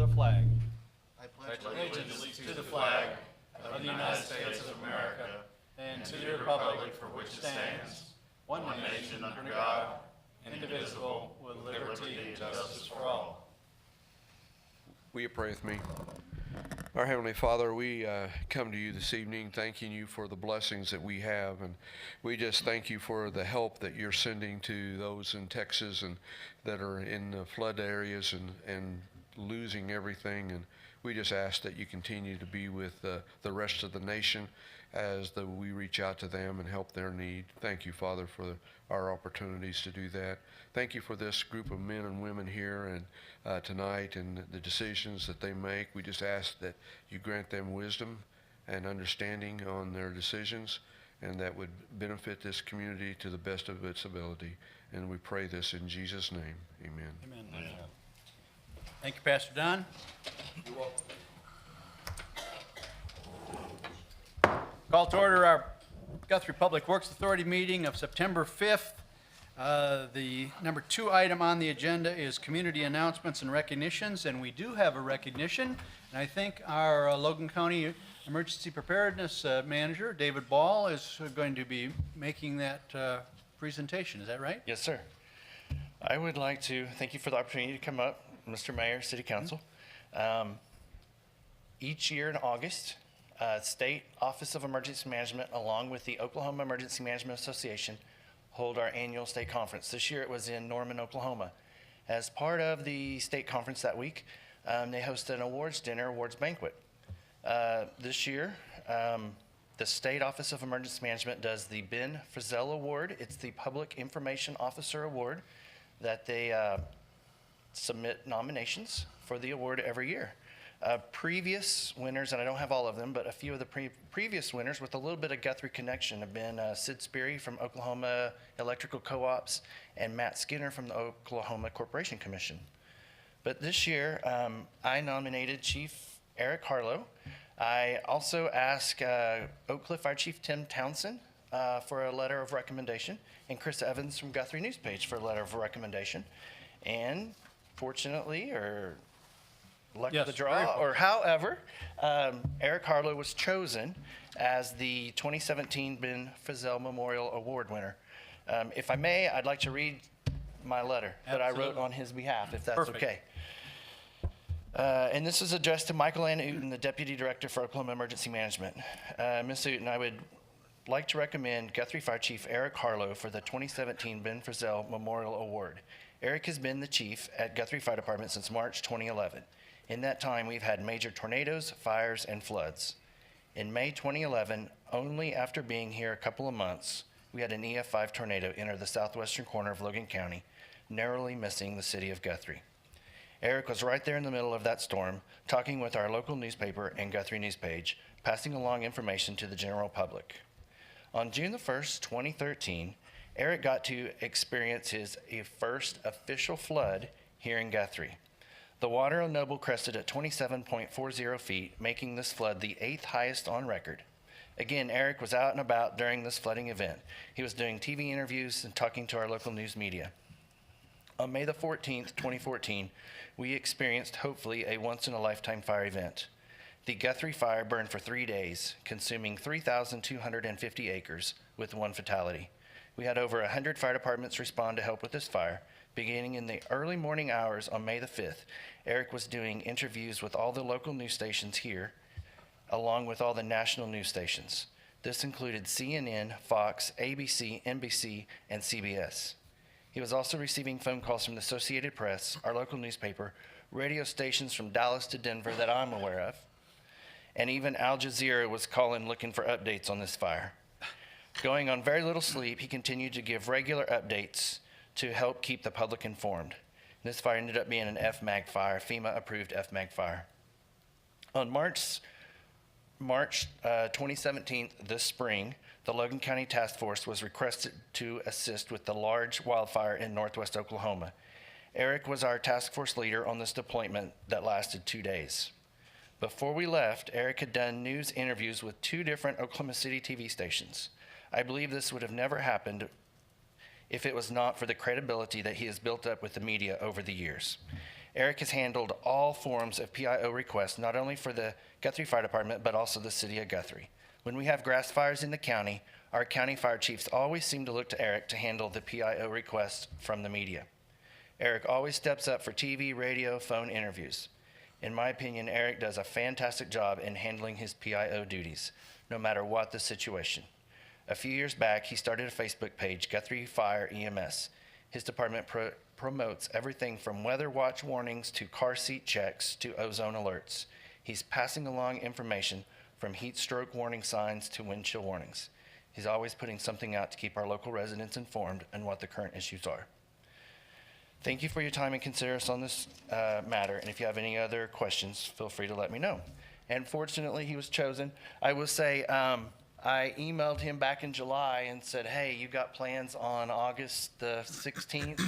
the flag. I pledge Allegiance to the flag of the United States of America and to the republic for which it stands, one nation under God, indivisible, with liberty and justice for all. Will you pray with me? Our Heavenly Father, we come to you this evening thanking you for the blessings that we have, and we just thank you for the help that you're sending to those in Texas and that are in the flood areas and losing everything. And we just ask that you continue to be with the rest of the nation as we reach out to them and help their need. Thank you, Father, for our opportunities to do that. Thank you for this group of men and women here and tonight and the decisions that they make. We just ask that you grant them wisdom and understanding on their decisions, and that would benefit this community to the best of its ability. And we pray this in Jesus' name. Amen. Amen. Amen. Thank you, Pastor Don. You're welcome. Call to order our Guthrie Public Works Authority meeting of September 5th. The number 2 item on the agenda is community announcements and recognitions, and we do have a recognition. And I think our Logan County Emergency Preparedness Manager, David Ball, is going to be making that presentation. Is that right? Yes, sir. I would like to thank you for the opportunity to come up, Mr. Mayor, City Council. Each year in August, State Office of Emergency Management, along with the Oklahoma Emergency Management Association, hold our annual state conference. This year it was in Norman, Oklahoma. As part of the state conference that week, they hosted an awards dinner, awards banquet. This year, the State Office of Emergency Management does the Ben Frizzell Award. It's the Public Information Officer Award that they submit nominations for the award every year. Previous winners, and I don't have all of them, but a few of the previous winners with a little bit of Guthrie connection have been Sid Sperry from Oklahoma Electrical Co-ops and Matt Skinner from the Oklahoma Corporation Commission. But this year, I nominated Chief Eric Harlow. I also asked Oak Cliff Fire Chief Tim Townsend for a letter of recommendation, and Chris Evans from Guthrie News Page for a letter of recommendation. And fortunately, or luck of the draw, or however, Eric Harlow was chosen as the 2017 Ben Frizzell Memorial Award winner. If I may, I'd like to read my letter that I wrote on his behalf, if that's okay. And this is addressed to Michael Ann Uten, the Deputy Director for Oklahoma Emergency Management. Ms. Uten, I would like to recommend Guthrie Fire Chief Eric Harlow for the 2017 Ben Frizzell Memorial Award. Eric has been the chief at Guthrie Fire Department since March 2011. In that time, we've had major tornadoes, fires, and floods. In May 2011, only after being here a couple of months, we had an EF5 tornado enter the southwestern corner of Logan County, narrowly missing the city of Guthrie. Eric was right there in the middle of that storm, talking with our local newspaper and Guthrie News Page, passing along information to the general public. On June the 1st, 2013, Eric got to experience his first official flood here in Guthrie. The water on Noble crested at 27.40 feet, making this flood the 8th highest on record. Again, Eric was out and about during this flooding event. He was doing TV interviews and talking to our local news media. On May the 14th, 2014, we experienced hopefully a once-in-a-lifetime fire event. The Guthrie fire burned for 3 days, consuming 3,250 acres with 1 fatality. We had over 100 fire departments respond to help with this fire. Beginning in the early morning hours on May the 5th, Eric was doing interviews with all the local news stations here, along with all the national news stations. This included CNN, Fox, ABC, NBC, and CBS. He was also receiving phone calls from the Associated Press, our local newspaper, radio stations from Dallas to Denver that I'm aware of, and even Al Jazeera was calling looking for updates on this fire. Going on very little sleep, he continued to give regular updates to help keep the public informed. This fire ended up being an FMAG fire, FEMA-approved FMAG fire. On March 2017, this spring, the Logan County Task Force was requested to assist with the large wildfire in northwest Oklahoma. Eric was our task force leader on this deployment that lasted 2 days. Before we left, Eric had done news interviews with 2 different Oklahoma City TV stations. I believe this would have never happened if it was not for the credibility that he has built up with the media over the years. Eric has handled all forms of PIO requests, not only for the Guthrie Fire Department, but also the city of Guthrie. When we have grass fires in the county, our county fire chiefs always seem to look to Eric to handle the PIO requests from the media. Eric always steps up for TV, radio, phone interviews. In my opinion, Eric does a fantastic job in handling his PIO duties, no matter what the situation. A few years back, he started a Facebook page, Guthrie Fire EMS. His department promotes everything from weather watch warnings to car seat checks to ozone alerts. He's passing along information from heat stroke warning signs to wind chill warnings. He's always putting something out to keep our local residents informed on what the current issues are. Thank you for your time and consider us on this matter, and if you have any other questions, feel free to let me know. And fortunately, he was chosen. I will say, I emailed him back in July and said, hey, you got plans on August the 16th?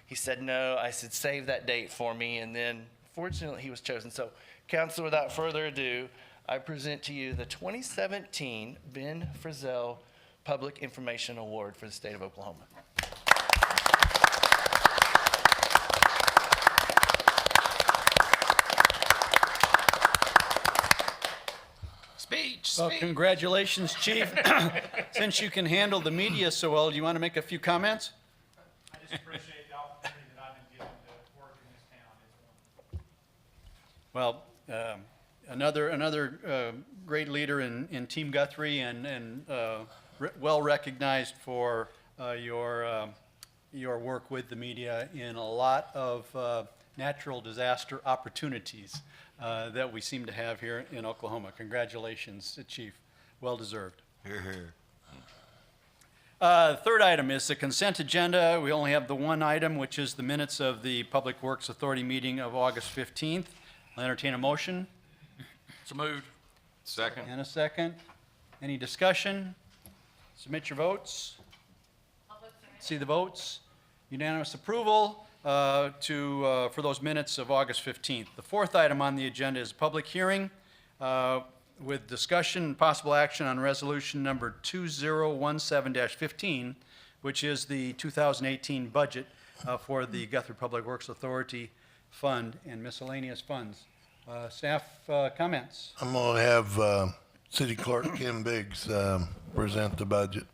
He said, no. I said, save that date for me, and then fortunately, he was chosen. So, council, without further ado, I present to you the 2017 Ben Frizzell Public Information Award for the state of Oklahoma. Well, congratulations, Chief. Since you can handle the media so well, do you want to make a few comments? I just appreciate the opportunity that I've been given to work in this town as well. Well, another great leader in Team Guthrie and well recognized for your work with the media in a lot of natural disaster opportunities that we seem to have here in Oklahoma. Congratulations, Chief. Well deserved. Here, here. Third item is the consent agenda. We only have the one item, which is the minutes of the Public Works Authority meeting of August 15th. I'll entertain a motion. So moved. Second. And a second. Any discussion? Submit your votes. See the votes. Unanimous approval for those minutes of August 15th. The fourth item on the agenda is a public hearing with discussion and possible action on resolution number 2017-15, which is the 2018 budget for the Guthrie Public Works Authority Fund and miscellaneous funds. Staff comments. I'm going to have City Clerk Kim Biggs present the budget.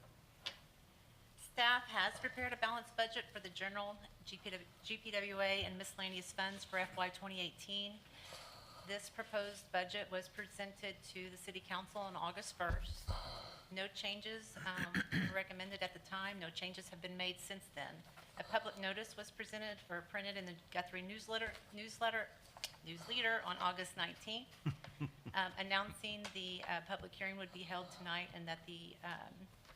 Staff has prepared a balanced budget for the general GPWA and miscellaneous funds for FY 2018. This proposed budget was presented to the City Council on August 1st. No changes were recommended at the time. No changes have been made since then. A public notice was presented or printed in the Guthrie newsleader on August 19th, announcing the public hearing would be held tonight and that the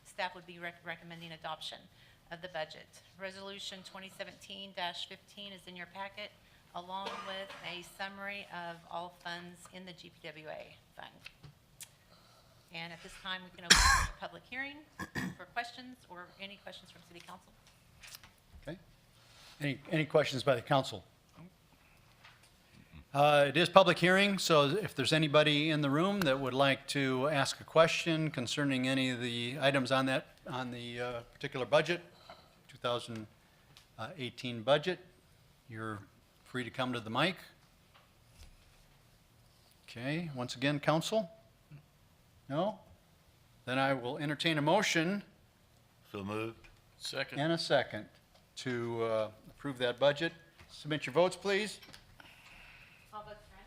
staff would be recommending adoption of the budget. Resolution 2017-15 is in your packet, along with a summary of all funds in the GPWA fund. And at this time, we can open the public hearing for questions or any questions from City Council. Okay. Any questions by the council? It is public hearing, so if there's anybody in the room that would like to ask a question concerning any of the items on the particular budget, 2018 budget, you're free to come to the mic. Okay, once again, council? No? Then I will entertain a motion So moved. Second. and a second to approve that budget. Submit your votes, please. All votes right.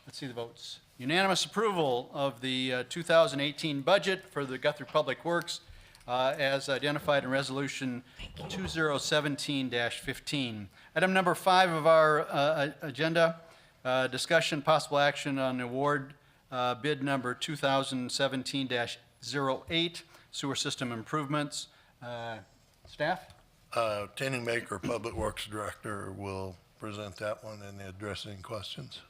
Let's see the votes. Unanimous approval of the 2018 budget for the Guthrie Public Works as identified in Resolution 2017-15. Item number 5 of our agenda, discussion possible action on award bid number 2017-08, sewer system improvements. Staff? Tenny Maker, Public Works Director, will present that one and address any questions.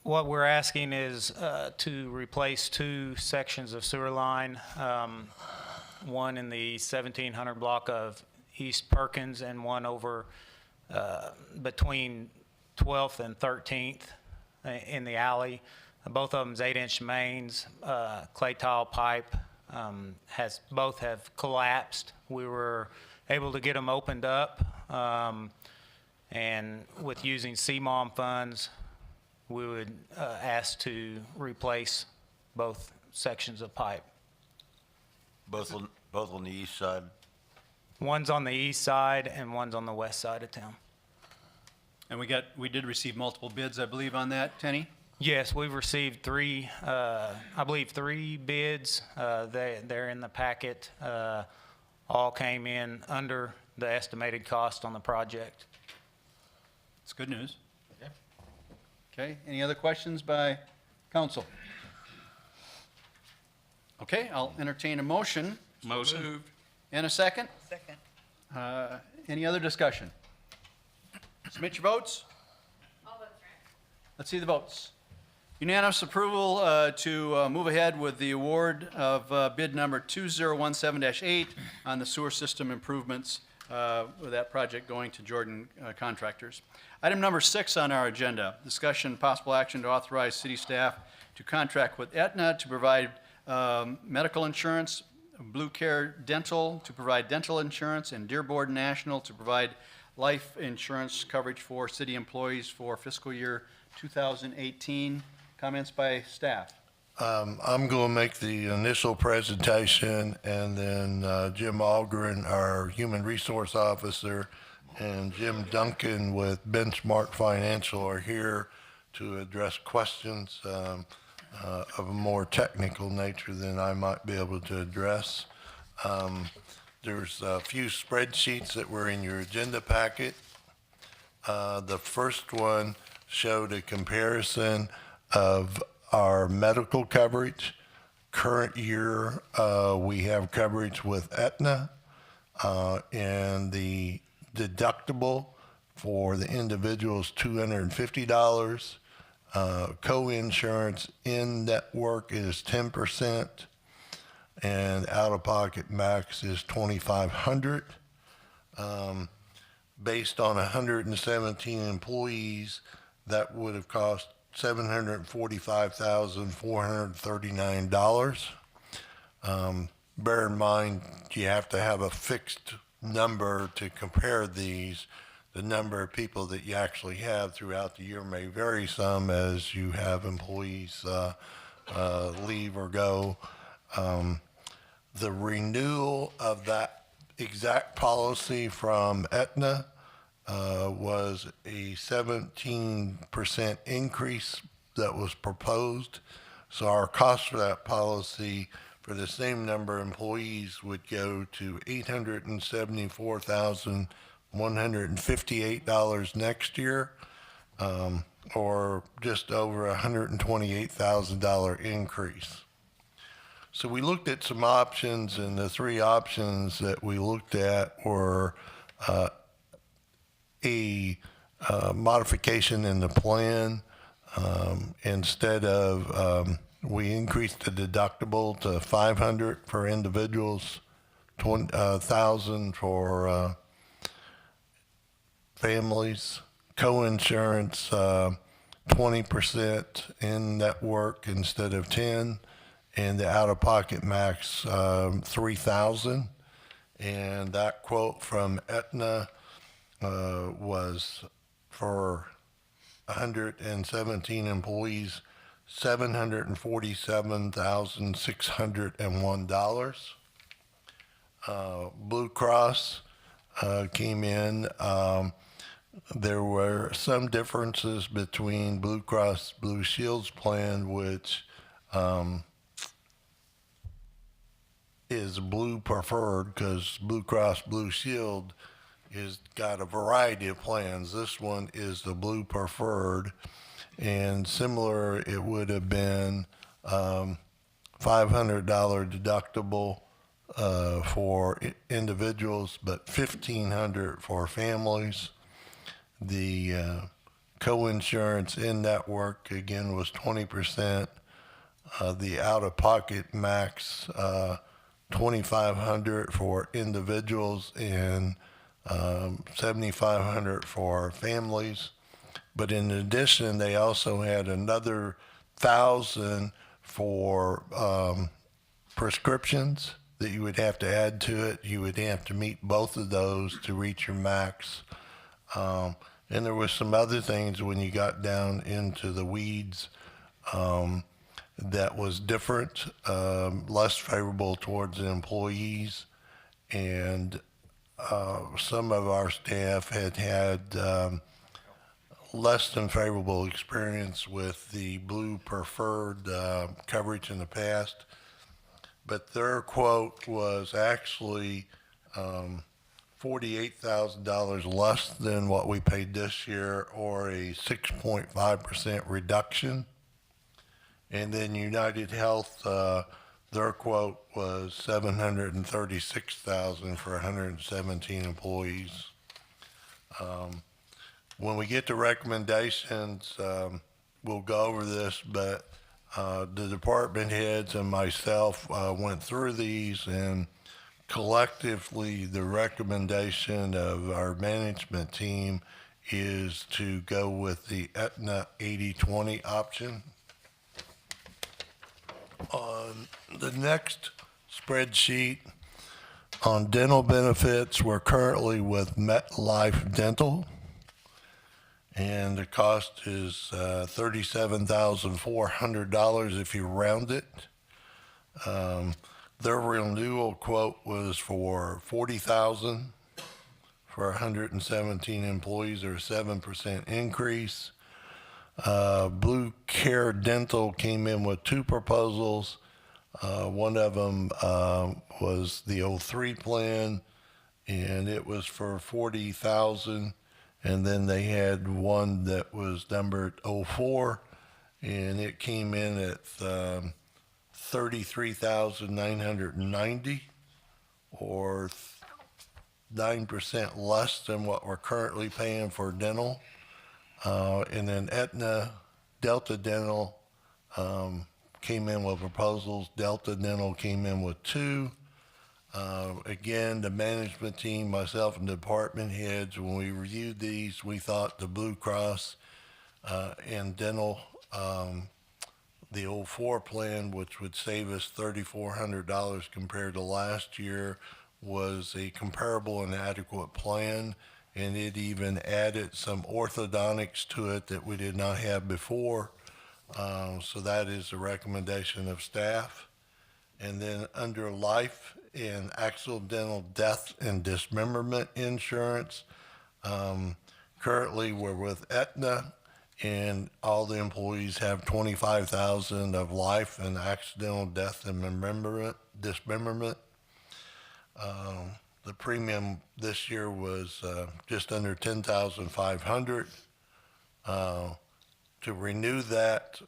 What we're asking is to replace 2 sections of sewer line, one in the 1700 block of East Perkins and one over between 12th and 13th. in the alley. Both of them's 8-inch mains, clay tile pipe, both have collapsed. We were able to get them opened up, and with using CMOM funds, we would ask to replace both sections of pipe. Both on the east side? One's on the east side and one's on the west side of town. And we did receive multiple bids, I believe, on that, Tenny? Yes, we've received three bids. They're in the packet. All came in under the estimated cost on the project. It's good news. Okay, any other questions by council? Okay, I'll entertain a motion. Motion. And a second. Second. Any other discussion? Submit your votes. Let's see the votes. Unanimous approval to move ahead with the award of bid number 2017-8 on the sewer system improvements, with that project going to Jordan Contractors. Item number 6 on our agenda, discussion possible action to authorize city staff to contract with Aetna to provide medical insurance, Blue Care Dental to provide dental insurance, and Dearborn National to provide life insurance coverage for city employees for fiscal year 2018. Comments by staff? I'm going to make the initial presentation, and then Jim Algren, our Human Resource Officer, and Jim Duncan with Benchmark Financial are here to address questions of a more technical nature than I might be able to address. There's a few spreadsheets that were in your agenda packet. The first one showed a comparison of our medical coverage. Current year, we have coverage with Aetna, and the deductible for the individual is $250. Co-insurance in network is 10%, and out-of-pocket max is $2,500. Based on 117 employees, that would have cost $745,439. Bear in mind, you have to have a fixed number to compare these. The number of people that you actually have throughout the year may vary some as you have employees leave or go. The renewal of that exact policy from Aetna was a 17% increase that was proposed. So our cost for that policy for the same number of employees would go to $874,158 next year, or just over $128,000 increase. So we looked at some options, and the three options that we looked at were a modification in the plan. Instead of, we increased the deductible to $500 for individuals, $1,000 for families, co-insurance 20% in network instead of 10, and the out-of-pocket max $3,000. And that quote from Aetna was for 117 employees, $747,601. Blue Cross came in. There were some differences between Blue Cross Blue Shield's plan, which is blue preferred, because Blue Cross Blue Shield is got a variety of plans. This one is the blue preferred, and similar, it would have been $500 deductible for individuals, but $1,500 for families. The co-insurance in network again was 20%. The out-of-pocket max $2,500 for individuals and $7,500 for families. But in addition, they also had another 1,000 for prescriptions that you would have to add to it. You would have to meet both of those to reach your max. And there was some other things when you got down into the weeds that was different, less favorable towards the employees. And some of our staff had less than favorable experience with the blue preferred coverage in the past. But their quote was actually $48,000 less than what we paid this year, or a 6.5% reduction. And then United Health, their quote was $736,000 for 117 employees. When we get to recommendations, we'll go over this, but the department heads and myself went through these, and collectively the recommendation of our management team is to go with the Aetna 80/20 option. On the next spreadsheet, on dental benefits, we're currently with MetLife Dental, and the cost is $37,400 if you round it. Their renewal quote was for $40,000 for 117 employees, or a 7% increase. Blue Care Dental came in with two proposals. One of them was the 03 plan, and it was for $40,000. And then they had one that was numbered 04, and it came in at $33,990, or 9% less than what we're currently paying for dental. And then Aetna Delta Dental came in with proposals. Delta Dental came in with two. Again, the management team, myself and department heads, when we reviewed these, we thought the Blue Cross and dental, the 04 plan, which would save us $3,400 compared to last year, was a comparable and adequate plan. And it even added some orthodontics to it that we did not have before. So that is the recommendation of staff. And then under life and accidental death and dismemberment insurance, currently we're with Aetna, and all the employees have $25,000 of life and accidental death and dismemberment. The premium this year was just under $10,500. To renew that,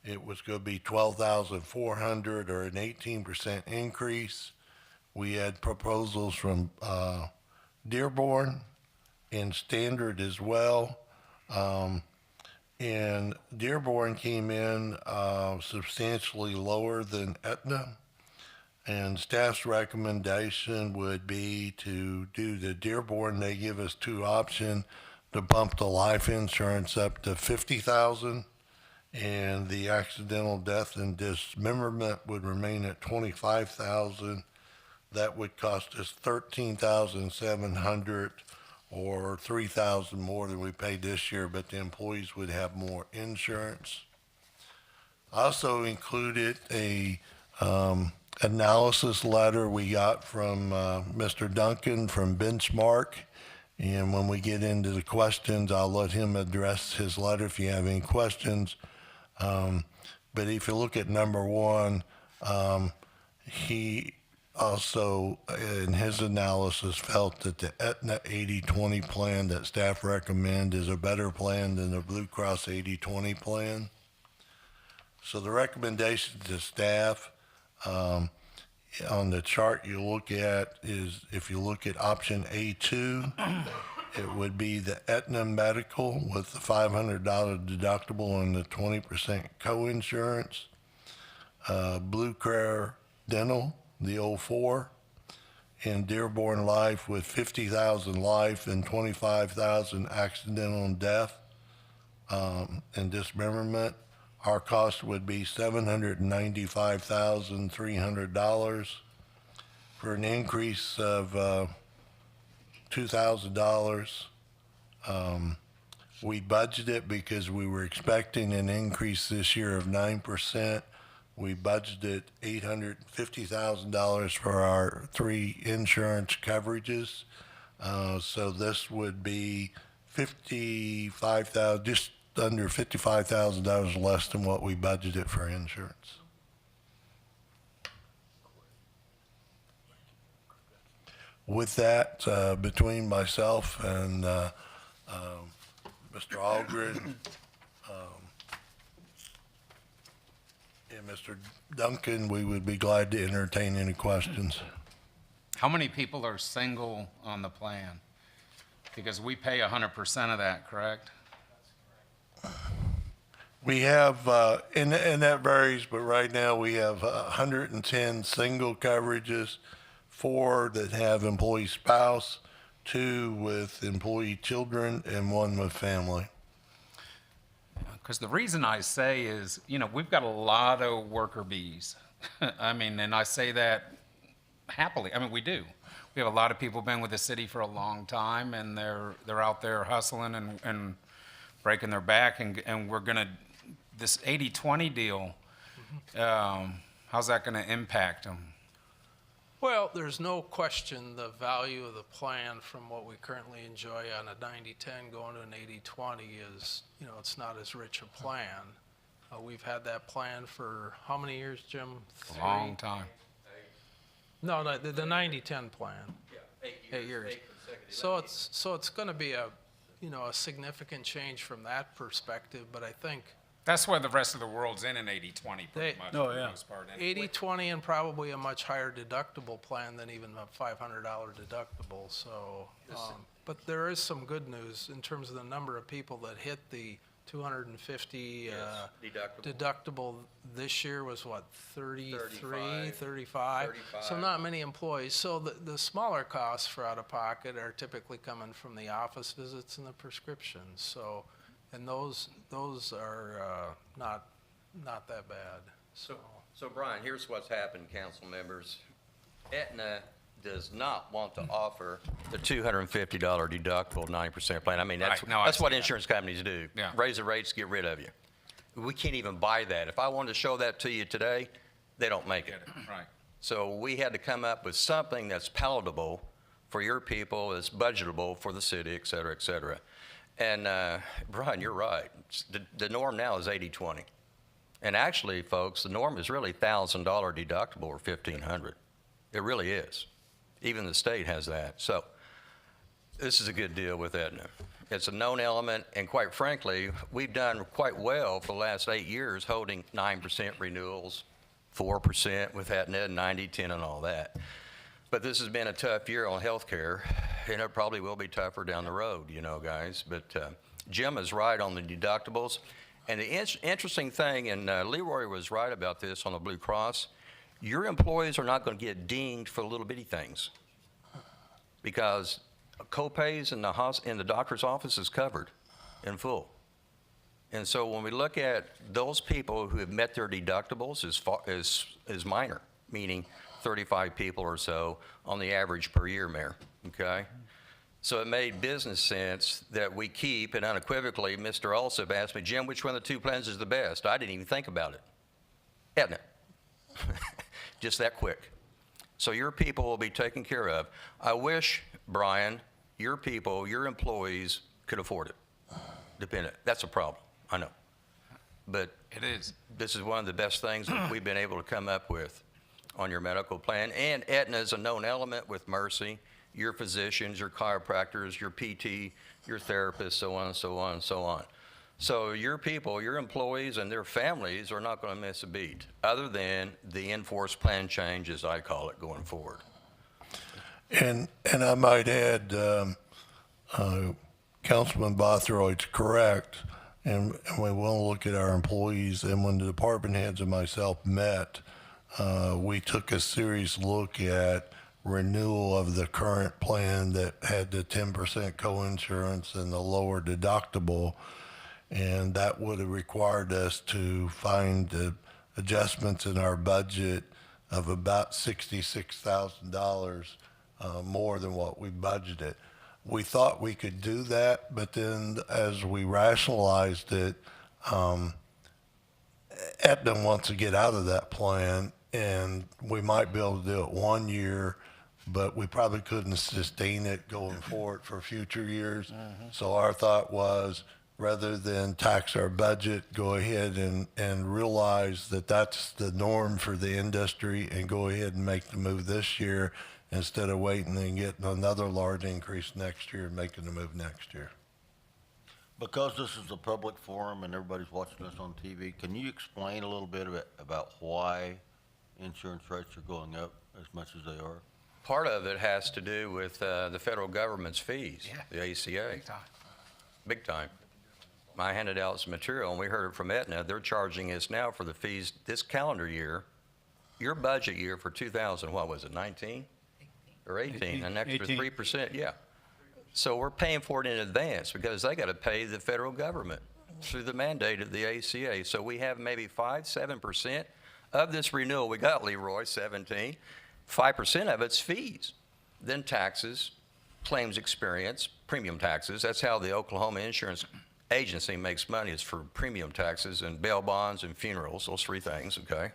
it was going to be $12,400, or an 18% increase. We had proposals from Dearborn and Standard as well. And Dearborn came in substantially lower than Aetna. And staff's recommendation would be to do the Dearborn. They give us two options, to bump the life insurance up to $50,000, and the accidental death and dismemberment would remain at $25,000. That would cost us $13,700, or $3,000 more than we paid this year, but the employees would have more insurance. I also included a analysis letter we got from Mr. Duncan from Benchmark. And when we get into the questions, I'll let him address his letter if you have any questions. But if you look at number one, he also, in his analysis, felt that the Aetna 80/20 plan that staff recommend is a better plan than the Blue Cross 80/20 plan. So the recommendation to staff, on the chart you look at, is if you look at option A2, it would be the Aetna Medical with the $500 deductible and the 20% co-insurance. Blue Care Dental, the 04, and Dearborn Life with $50,000 life and $25,000 accidental death. and dismemberment. Our cost would be $795,300 for an increase of $2,000. We budgeted because we were expecting an increase this year of 9%. We budgeted $850,000 for our 3 insurance coverages. So this would be 55,000, just under $55,000 less than what we budgeted for insurance. With that, between myself and Mr. Algren and Mr. Duncan, we would be glad to entertain any questions. How many people are single on the plan? Because we pay 100% of that, correct? We have, and that varies, but right now we have 110 single coverages, 4 that have employee spouse, 2 with employee children, and 1 with family. Because the reason I say is, you know, we've got a lot of worker bees. I mean, and I say that happily. I mean, we do. We have a lot of people been with the city for a long time, and they're out there hustling and breaking their back, and we're gonna, this 80-20 deal, how's that gonna impact them? Well, there's no question the value of the plan from what we currently enjoy on a 90-10 going to an 80-20 is, you know, it's not as rich a plan. We've had that plan for how many years, Jim? A long time. No, the 90-10 plan. Yeah, 8 years. So it's going to be a, you know, a significant change from that perspective, but I think That's where the rest of the world's in an 80-20 pretty much for the most part. anyway. 80-20 and probably a much higher deductible plan than even a $500 deductible, so, but there is some good news in terms of the number of people that hit the 250 deductible this year was what, 33, 35? So not many employees. So the smaller costs for out-of-pocket are typically coming from the office visits and the prescriptions, so, and those are not that bad, so. So Brian, here's what's happened, council members. Aetna does not want to offer the $250 deductible 9% plan. I mean, that's, Right. No, I that's what see that. insurance companies do. Yeah. Raise the rates, get rid of you. We can't even buy that. If I wanted to show that to you today, they don't make it. Right. So we had to come up with something that's palatable for your people, that's budgetable for the city, et cetera, et cetera. And Brian, you're right. The norm now is 80-20. And actually, folks, the norm is really $1,000 deductible or $1,500. It really is. Even the state has that. So this is a good deal with Aetna. It's a known element, and quite frankly, we've done quite well for the last 8 years holding 9% renewals, 4% with Aetna, 90-10 and all that. But this has been a tough year on healthcare, and it probably will be tougher down the road, you know, guys. But Jim is right on the deductibles. And the interesting thing, and Leroy was right about this on the Blue Cross, your employees are not going to get dinged for little bitty things because co-pays in the doctor's office is covered in full. And so when we look at those people who have met their deductibles is minor, meaning 35 people or so on the average per year, Mayor, okay? So it made business sense that we keep, and unequivocally, Mr. Alsop asked me, Jim, which one of the 2 plans is the best? I didn't even think about it. Aetna. Just that quick. So your people will be taken care of. I wish, Brian, your people, your employees could afford it. Dependent. That's a problem, I know. But It is. this is one of the best things that we've been able to come up with on your medical plan. And Aetna is a known element with Mercy, your physicians, your chiropractors, your PT, your therapists, so on and so on and so on. So your people, your employees and their families are not going to miss a beat other than the enforced plan change, as I call it, going forward. And I might add, Councilman Bothroyd's correct, and we want to look at our employees. And when the department heads and myself met, we took a serious look at renewal of the current plan that had the 10% coinsurance and the lower deductible. And that would have required us to find adjustments in our budget of about $66,000 more than what we budgeted. We thought we could do that, but then as we rationalized it, Aetna wants to get out of that plan, and we might be able to do it 1 year, but we probably couldn't sustain it going forward for future years. So our thought was, rather than tax our budget, go ahead and realize that that's the norm for the industry and go ahead and make the move this year instead of waiting and getting another large increase next year and making the move next year. Because this is a public forum and everybody's watching us on TV, can you explain a little bit about why insurance rates are going up as much as they are? Part of it has to do with the federal government's fees, the ACA. Big time. Big time. I handed out some material, and we heard it from Aetna. They're charging us now for the fees this calendar year, your budget year for 2000, what was it, 19? Or 18, an extra 18. 3%, yeah. So we're paying for it in advance because they got to pay the federal government through the mandate of the ACA. So we have maybe 5-7% of this renewal. We got, Leroy, 17. 5% of it's fees, then taxes, claims experience, premium taxes. That's how the Oklahoma Insurance Agency makes money, is for premium taxes and bail bonds and funerals, those three things, okay?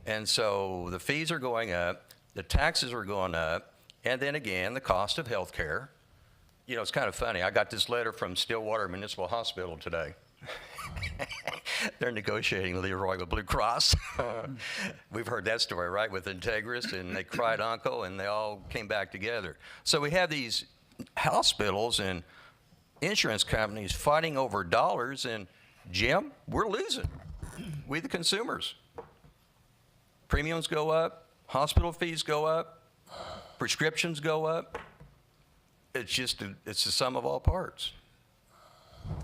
And so the fees are going up, the taxes are going up, and then again, the cost of health care. You know, it's kind of funny. I got this letter from Stillwater Municipal Hospital today. They're negotiating, Leroy, with Blue Cross. We've heard that story, right, with Integris, and they cried uncle, and they all came back together. So we have these hospitals and insurance companies fighting over dollars, and Jim, we're losing. We the consumers. Premiums go up, hospital fees go up, prescriptions go up. It's the sum of all parts.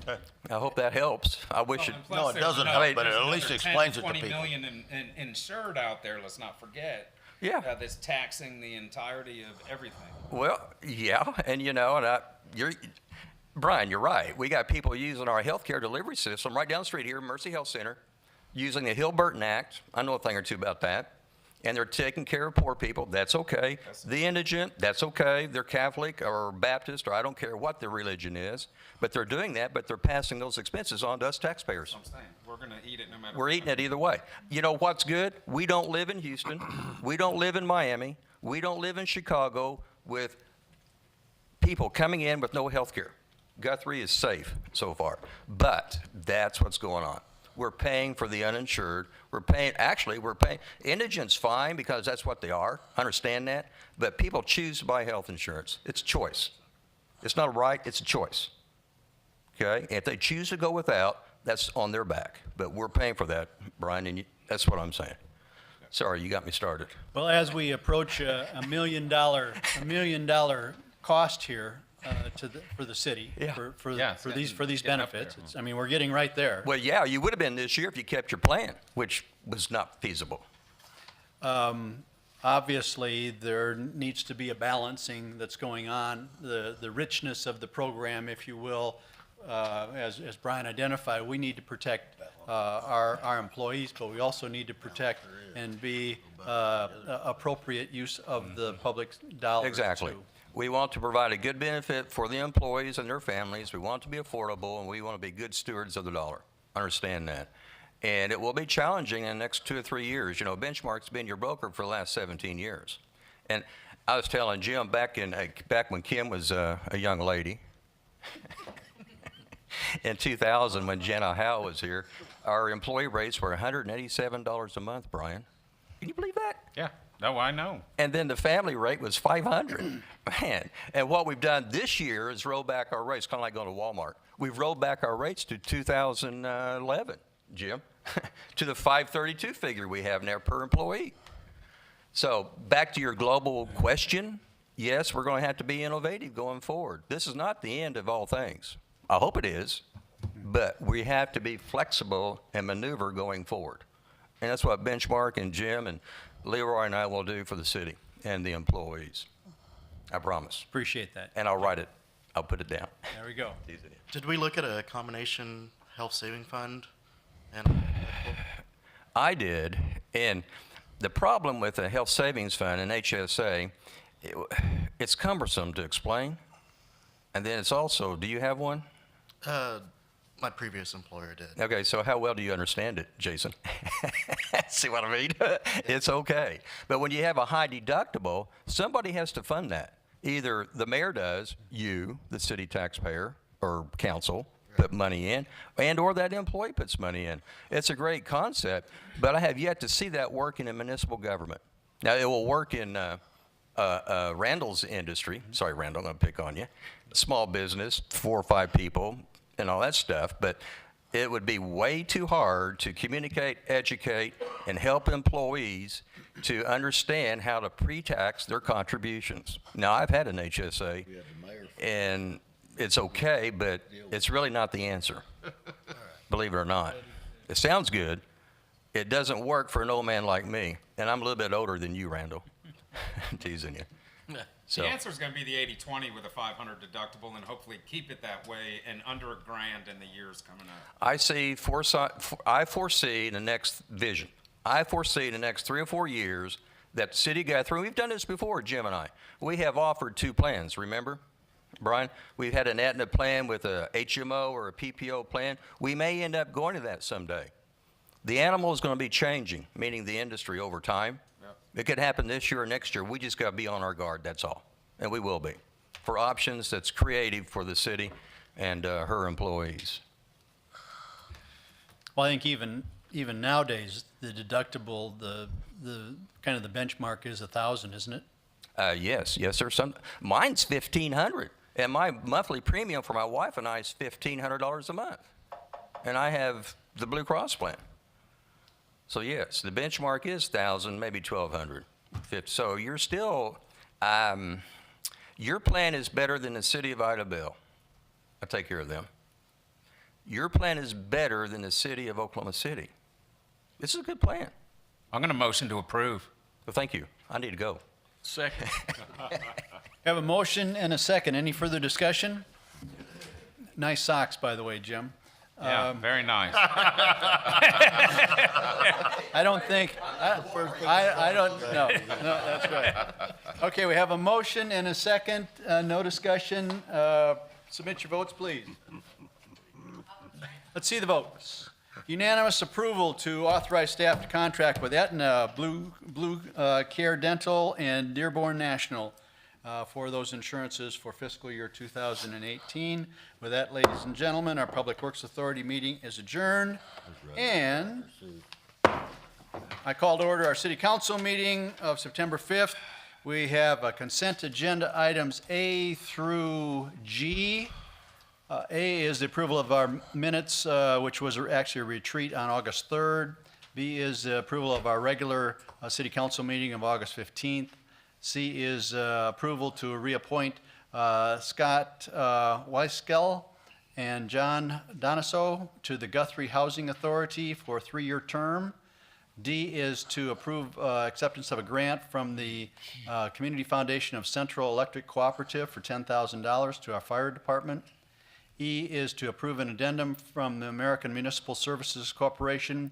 Okay. I hope that helps. I wish it. No, it doesn't help, but it at least explains it to people. 20 million insured out there, let's not forget. Yeah. That's taxing the entirety of everything. Well, yeah, and you know, Brian, you're right. We got people using our healthcare delivery system right down the street here, Mercy Health Center, using the Hill-Burton Act. I know a thing or two about that. And they're taking care of poor people. That's okay. The indigent, that's okay. They're Catholic or Baptist, or I don't care what their religion is. But they're doing that, but they're passing those expenses on to us taxpayers. I'm saying, we're going to eat it no matter We're eating it either way. You know what's good? We don't live in Houston. We don't live in Miami. We don't live in Chicago with people coming in with no health care. Guthrie is safe so far. But that's what's going on. We're paying for the uninsured. We're paying, indigent's fine because that's what they are. Understand that. But people choose to buy health insurance. It's a choice. It's not a right, it's a choice. Okay? If they choose to go without, that's on their back. But we're paying for that, Brian, and that's what I'm saying. Sorry, you got me started. Well, as we approach $1 million cost here for the city, Yeah. for it's these getting up benefits, there. I mean, we're getting right there. Well, yeah, you would have been this year if you kept your plan, which was not feasible. Obviously, there needs to be a balancing that's going on, the richness of the program, if you will. As Brian identified, we need to protect our employees, but we also need to protect and be appropriate use of the public dollars. Exactly. too. We want to provide a good benefit for the employees and their families. We want it to be affordable, and we want to be good stewards of the dollar. Understand that. And it will be challenging in the next 2 or 3 years. You know, Benchmark's been your broker for the last 17 years. And I was telling Jim back when Kim was a young lady, in 2000 when Jenna Howe was here, our employee rates were $187 a month, Brian. Can you believe that? Yeah. No, I know. And then the family rate was $500. Man, and what we've done this year is roll back our rates, kind of like going to Walmart. We've rolled back our rates to 2011, Jim, to the $532 figure we have now per employee. So back to your global question, yes, we're going to have to be innovative going forward. This is not the end of all things. I hope it is, but we have to be flexible and maneuver going forward. And that's what Benchmark and Jim and Leroy and I will do for the city and the employees. I promise. Appreciate that. And I'll write it. I'll put it down. There we go. Did we look at a combination health saving fund and I did, and the problem with a health savings fund and HSA, it's cumbersome to explain. And then it's also, do you have one? my previous employer did? Okay, so how well do you understand it, Jason? See what I mean? It's okay. But when you have a high deductible, somebody has to fund that. Either the mayor does, you, the city taxpayer, or council, put money in, and or that employee puts money in. It's a great concept, but I have yet to see that work in a municipal government. Now, it will work in Randall's industry. Sorry, Randall, I'm going to pick on you. Small business, 4 or 5 people, and all that stuff, but it would be way too hard to communicate, educate, and help employees to understand how to pre-tax their contributions. Now, I've had an HSA, and it's okay, but it's really not the answer, believe it or not. It sounds good. It doesn't work for an old man like me, and I'm a little bit older than you, Randall. Teasing you. So, The answer is going to be the 80/20 with a 500 deductible, and hopefully keep it that way and under $1,000 in the years coming up. I foresee the next vision. I foresee the next 3 or 4 years that the city of Guthrie, we've done this before, Jim and I. We have offered 2 plans, remember, Brian? We've had an Aetna plan with a HMO or a PPO plan. We may end up going to that someday. The animal is going to be changing, meaning the industry over time. It could happen this year or next year. We just got to be on our guard, that's all. And we will be, for options that's creative for the city and her employees. Well, I think even nowadays, the deductible, the kind of the benchmark is 1,000, isn't it? Yes, sir. Mine's $1,500, and my monthly premium for my wife and I is $1,500 a month. And I have the Blue Cross plan. So yes, the benchmark is 1,000, maybe 1,200. So you're still, your plan is better than the city of Idabel. I take care of them. Your plan is better than the city of Oklahoma City. This is a good plan. I'm going to motion to approve. Well, thank you. I need to go. Second. Have a motion and a second. Any further discussion? Nice socks, by the way, Jim. Yeah, very nice. I don't think, I don't, no, that's right. Okay, we have a motion and a second, no discussion. Submit your votes, please. Let's see the votes. Unanimous approval to authorize staff to contract with Aetna, Blue Care Dental, and Dearborn National for those insurances for fiscal year 2018. With that, ladies and gentlemen, our Public Works Authority meeting is adjourned. And I call to order our City Council meeting of September 5th. We have consent agenda items A through G. A is the approval of our minutes, which was actually a retreat on August 3rd. B is the approval of our regular City Council meeting of August 15th. C is approval to reappoint Scott Weiskell and John Donaso to the Guthrie Housing Authority for a 3-year term. D is to approve acceptance of a grant from the Community Foundation of Central Electric Cooperative for $10,000 to our fire department. E is to approve an addendum from the American Municipal Services Corporation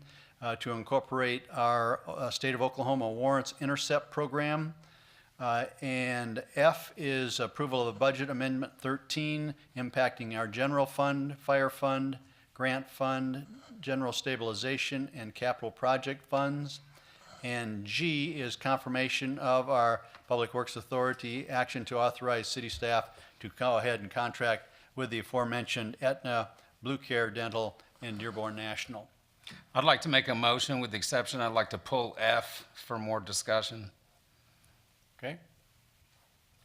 to incorporate our State of Oklahoma Warrants Intercept program. And F is approval of Budget Amendment 13 impacting our general fund, fire fund, grant fund, general stabilization, and capital project funds. And G is confirmation of our Public Works Authority action to authorize city staff to go ahead and contract with the aforementioned Aetna, Blue Care Dental, and Dearborn National. I'd like to make a motion with the exception, I'd like to pull F for more discussion. Okay?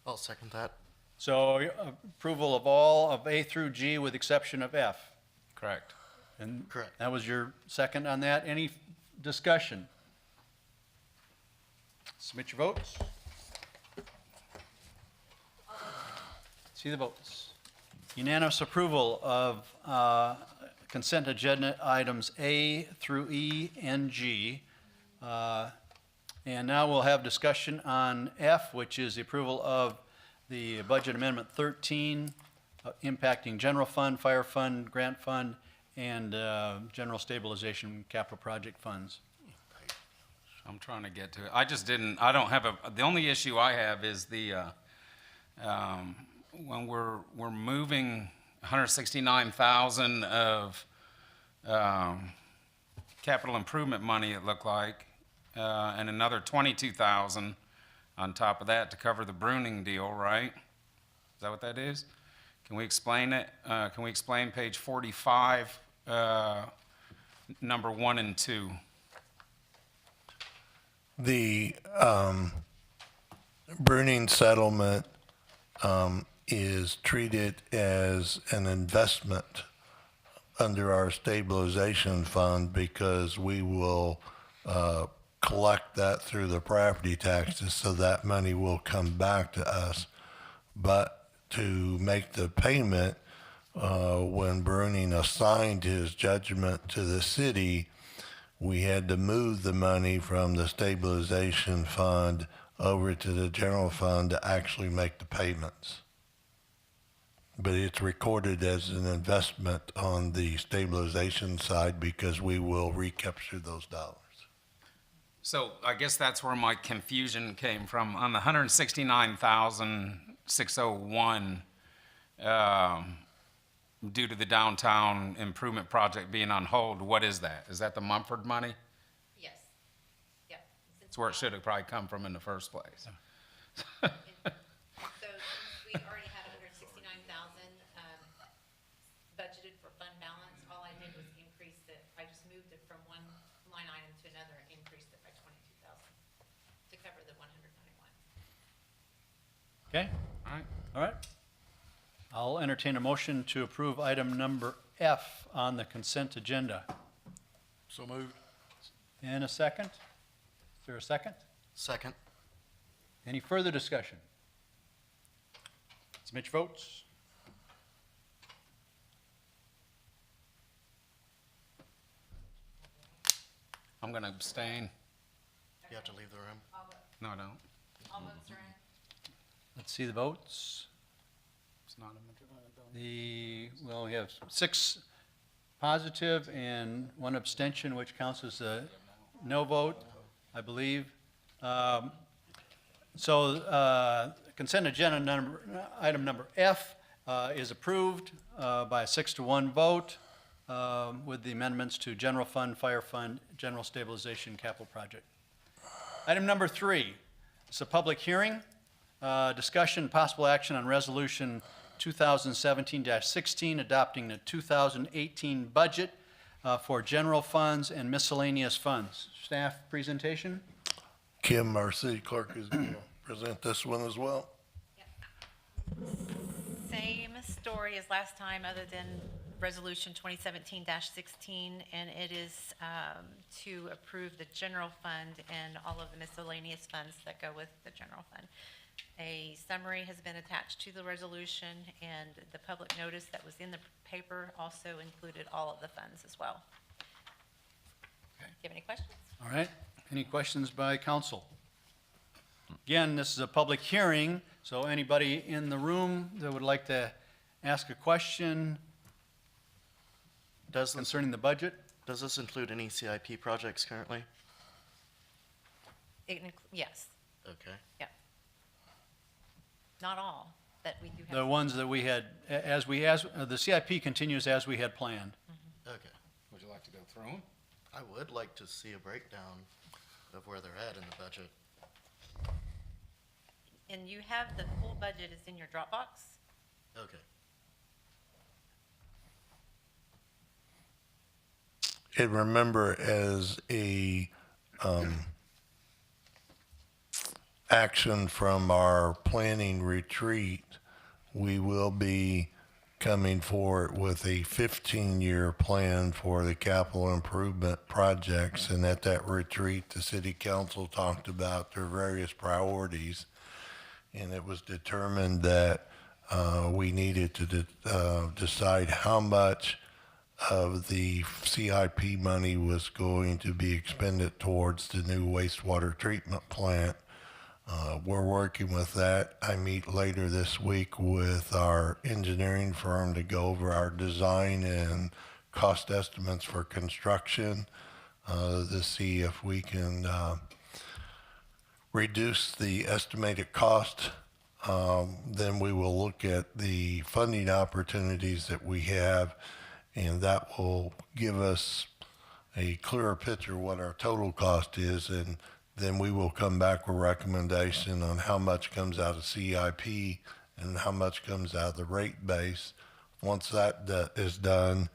I'll second that. So approval of all of A through G with exception of F. Correct. And Correct. that was your second on that. Any discussion? Submit your votes. See the votes. Unanimous approval of consent agenda items A through E and G. And now we'll have discussion on F, which is the approval of the Budget Amendment 13 impacting general fund, fire fund, grant fund, and general stabilization capital project funds. I'm trying to get to it. I just didn't, I don't have the only issue I have is when we're moving 169,000 of capital improvement money, it looked like, and another 22,000 on top of that to cover the Bruning deal, right? Is that what that is? Can we explain it? Can we explain page 45, number 1 and 2? The Bruning settlement is treated as an investment under our stabilization fund because we will collect that through the property taxes, so that money will come back to us. But to make the payment, when Bruning assigned his judgment to the city, we had to move the money from the stabilization fund over to the general fund to actually make the payments. But it's recorded as an investment on the stabilization side because we will recapture those dollars. So I guess that's where my confusion came from. On the 169,601, due to the downtown improvement project being on hold, what is that? Is that the Mumford money? Yes. Yep. It's where it should have probably come from in the first place. So we already had 169,000 budgeted for fund balance. All I did was increase it. I just moved it from one line item to another and increased it by 22,000 to cover the 191. Okay? All right. All right. I'll entertain a motion to approve item number F on the consent agenda. So moved. And a second? Is there a second? Second. Any further discussion? As Mitch votes. I'm going to abstain. You have to leave the room. No, I don't. All votes are in. Let's see the votes. It's not a majority. Well, we have 6 positive and 1 abstention, which counts as a no vote, I believe. So consent agenda item number F is approved by a 6-to-1 vote with the amendments to general fund, fire fund, general stabilization capital project. Item number 3, it's a public hearing. Discussion, possible action on resolution 2017-16, adopting the 2018 budget for general funds and miscellaneous funds. Staff presentation? Kim, our city clerk, is going to present this one as well. Same story as last time, other than resolution 2017-16, and it is to approve the general fund and all of the miscellaneous funds that go with the general fund. A summary has been attached to the resolution, and the public notice that was in the paper also included all of the funds as well. Do you have any questions? All right. Any questions by council? Again, this is a public hearing, so anybody in the room that would like to ask a question concerning the budget? Does this include any CIP projects currently? Yes, Okay. yeah. Not all, but we do have. The ones that we had, the CIP continues as we had planned. Okay. Would you like to go through them? I would like to see a breakdown of where they're at in the budget. And you have the full budget is in your Dropbox. Okay. And remember, as a action from our planning retreat, we will be coming forward with a 15-year plan for the capital improvement projects. And at that retreat, the city council talked about their various priorities. And it was determined that we needed to decide how much of the CIP money was going to be expended towards the new wastewater treatment plant, We're working with that. I meet later this week with our engineering firm to go over our design and cost estimates for construction to see if we can reduce the estimated cost. Then we will look at the funding opportunities that we have, and that will give us a clearer picture of what our total cost is, and then we will come back with recommendation on how much comes out of CIP and how much comes out of the rate base. Once that is done,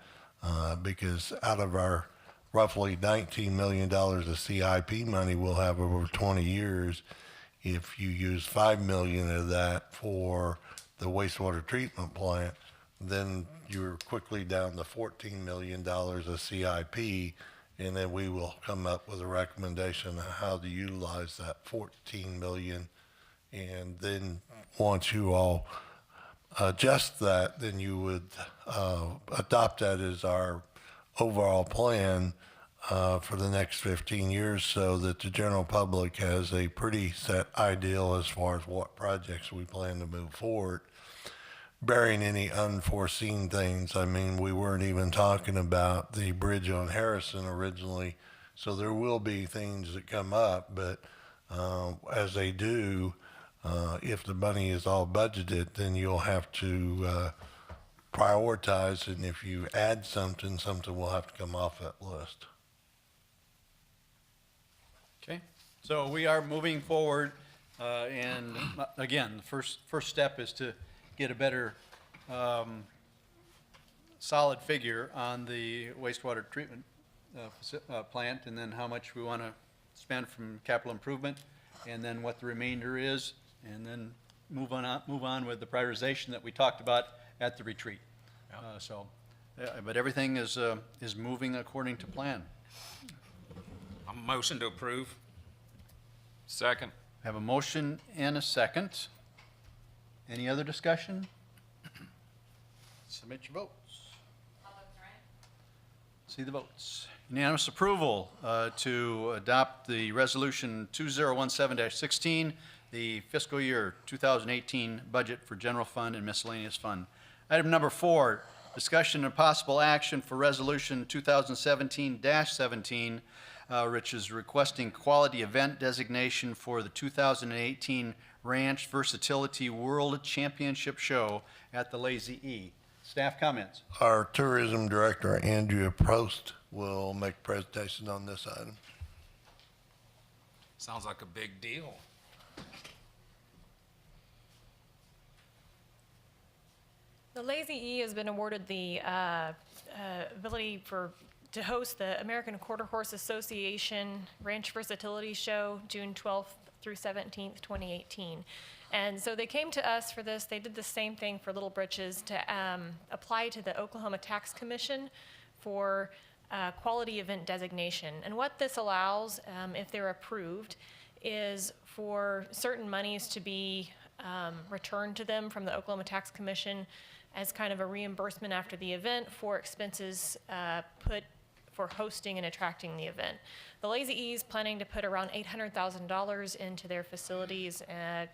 because out of our roughly $19 million of CIP money we'll have over 20 years, if you use $5 million of that for the wastewater treatment plant, then you're quickly down to $14 million of CIP, and then we will come up with a recommendation on how to utilize that $14 million. And then once you all adjust that, then you would adopt that as our overall plan for the next 15 years, so that the general public has a pretty set ideal as far as what projects we plan to move forward, barring any unforeseen things. I mean, we weren't even talking about the bridge on Harrison originally, so there will be things that come up, but as they do, if the money is all budgeted, then you'll have to prioritize, and if you add something, something will have to come off that list. Okay, so we are moving forward, and again, the first step is to get a better solid figure on the wastewater treatment plant, and then how much we want to spend from capital improvement, and then what the remainder is, and then move on with the prioritization that we talked about at the retreat. But everything is moving according to plan. A motion to approve. Second. Have a motion and a second. Any other discussion? Submit your votes. See the votes. Unanimous approval to adopt the resolution 2017-16, the fiscal year 2018 budget for general fund and miscellaneous fund. Item number 4, discussion and possible action for resolution 2017-17, which is requesting quality event designation for the 2018 Ranch Versatility World Championship Show at the Lazy E. Staff comments. Our tourism director, Andrea Prost, will make a presentation on this item. Sounds like a big deal. The Lazy E has been awarded the ability to host the American Quarter Horse Association Ranch Versatility Show June 12th through 17th, 2018. And so they came to us for this. They did the same thing for Little Britches to apply to the Oklahoma Tax Commission for quality event designation. And what this allows, if they're approved, is for certain monies to be returned to them from the Oklahoma Tax Commission as kind of a reimbursement after the event for expenses put for hosting and attracting the event. The Lazy E is planning to put around $800,000 into their facilities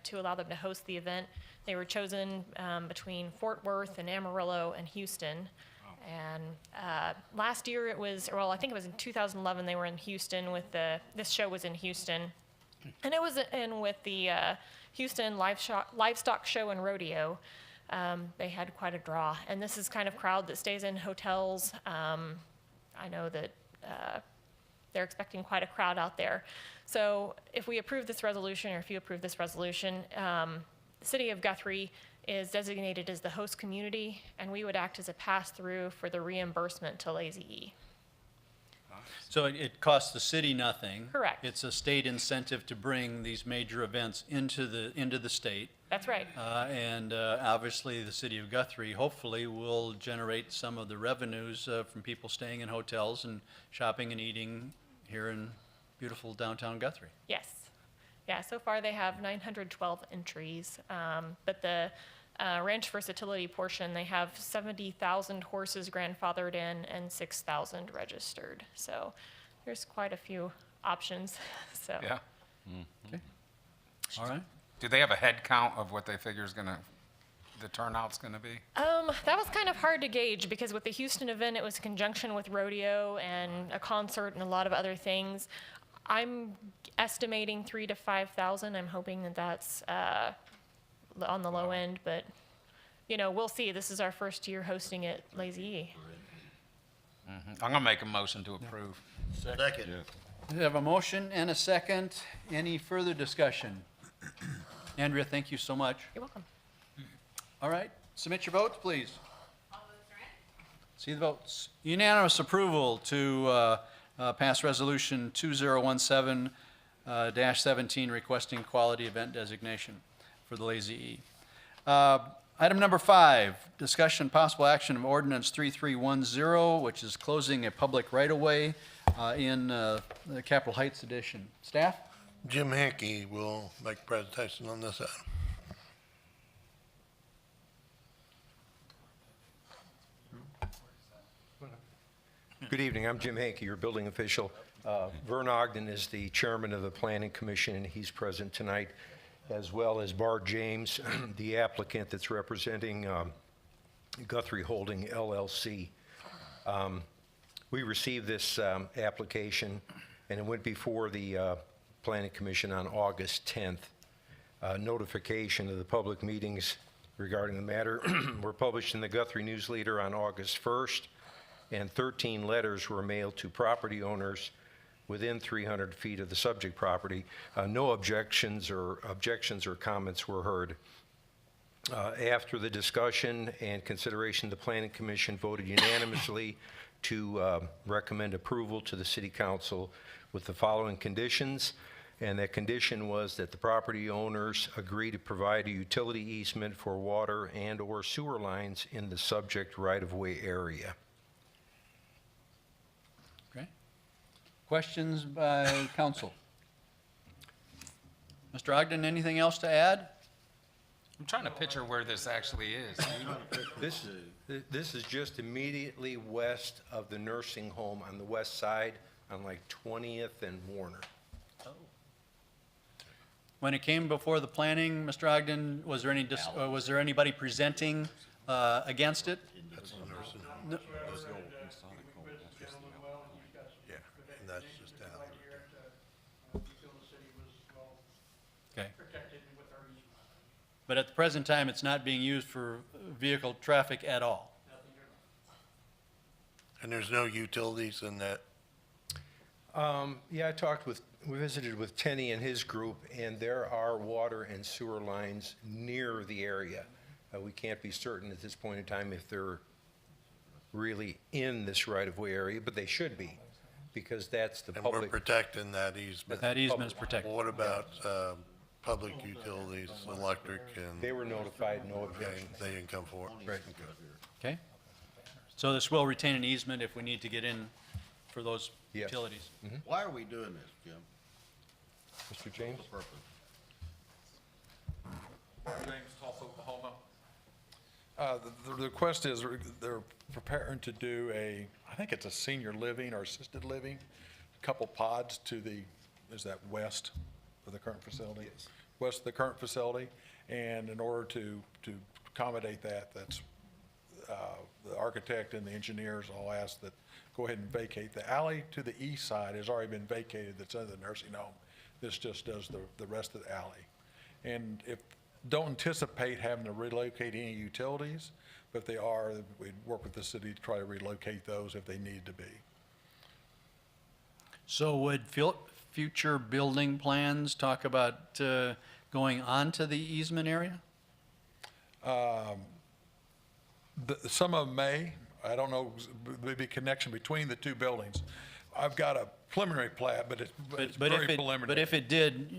to allow them to host the event. They were chosen between Fort Worth and Amarillo and Houston. And last year it was, well, I think it was in 2011 they were in Houston with this show was in Houston. And it was in with the Houston Livestock Show and Rodeo. They had quite a draw. And this is kind of crowd that stays in hotels. I know that they're expecting quite a crowd out there. So if we approve this resolution, or if you approve this resolution, the city of Guthrie is designated as the host community, and we would act as a pass-through for the reimbursement to Lazy E. So it costs the city nothing. Correct. It's a state incentive to bring these major events into the state. That's right. And obviously, the city of Guthrie hopefully will generate some of the revenues from people staying in hotels and shopping and eating here in beautiful downtown Guthrie. Yes. Yeah, so far they have 912 entries, but the ranch versatility portion, they have 70,000 horses grandfathered in and 6,000 registered. So there's quite a few options. So. Yeah. Okay. All right. Do they have a head count of what they figure is the turnout's gonna be? That was kind of hard to gauge because with the Houston event, it was in conjunction with rodeo and a concert and a lot of other things. I'm estimating 3,000 to 5,000. I'm hoping that that's on the low end, but we'll see. This is our first year hosting it, Lazy E. I'm gonna make a motion to approve. Second. We have a motion and a second. Any further discussion? Andrea, thank you so much. You're welcome. All right, submit your votes, please. See the votes. Unanimous approval to pass Resolution 2017-17 requesting quality event designation for the Lazy E. Item number 5, discussion possible action of ordinance 3310, which is closing a public right-of-way in the Capitol Heights edition. Staff? Jim Hickey will make a presentation on this item. Good evening. I'm Jim Hankey, your building official. Vern Ogden is the chairman of the Planning Commission, and he's present tonight, as well as Bart James, the applicant that's representing Guthrie Holding LLC. We received this application, and it went before the Planning Commission on August 10th. Notification of the public meetings regarding the matter were published in the Guthrie News Leader on August 1st, and 13 letters were mailed to property owners within 300 feet of the subject property. No objections or comments were heard. After the discussion and consideration, the Planning Commission voted unanimously to recommend approval to the City Council with the following conditions. And that condition was that the property owners agree to provide a utility easement for water and/or sewer lines in the subject right-of-way area. Okay. Questions by council? Mr. Ogden, anything else to add? I'm trying to picture where this actually is. This is just immediately west of the nursing home on the west side on like 20th and Warner. When it came before the planning, Mr. Ogden, was there was there anybody presenting against it? No. Yeah, and that's just down here. Okay. But at the present time, it's not being used for vehicle traffic at all? And there's no utilities in that? Yeah, we visited with Tenny and his group, and there are water and sewer lines near the area. We can't be certain at this point in time if they're really in this right-of-way area, but they should be, because that's the And we're public. protecting that easement. That easement is protected. What about public utilities, electric and? They were notified, no Okay, objection. they didn't come forward? Right. Okay. So this will retain an easement if we need to get in for those Yes. utilities? Why are we doing this, Jim? Mr. James? What's the purpose? James, Tulsa, Oklahoma. The request is they're preparing to do I think it's a senior living or assisted living, couple pods to is that west of the current facility? Yes. West of the current facility, and in order to accommodate that's the architect and the engineers all asked that go ahead and vacate. The alley to the east side has already been vacated that's under the nursing home. This just does the rest of the alley. And don't anticipate having to relocate any utilities, but if they are, we'd work with the city to try to relocate those if they needed to be. So would future building plans talk about going on to the easement area? Some of them may. I don't know, maybe a connection between the two buildings. I've got a preliminary plat, but it's very preliminary. But if it did,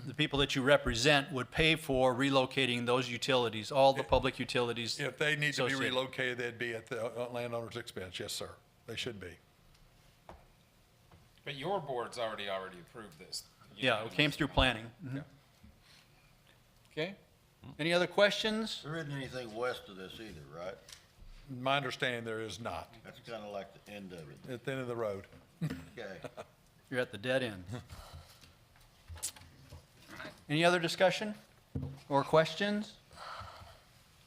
the people that you represent would pay for relocating those utilities, all the public utilities. If they need to be associated. relocated, they'd be at the landowner's expense. Yes, sir. They should be. But your board's already approved this. Yeah, it came through planning. Mhm. Okay. Any other questions? There isn't anything west of this either, right? My understanding, there is not. That's kind of like the end of it. At the end of the road. Okay. You're at the dead end. Any other discussion or questions?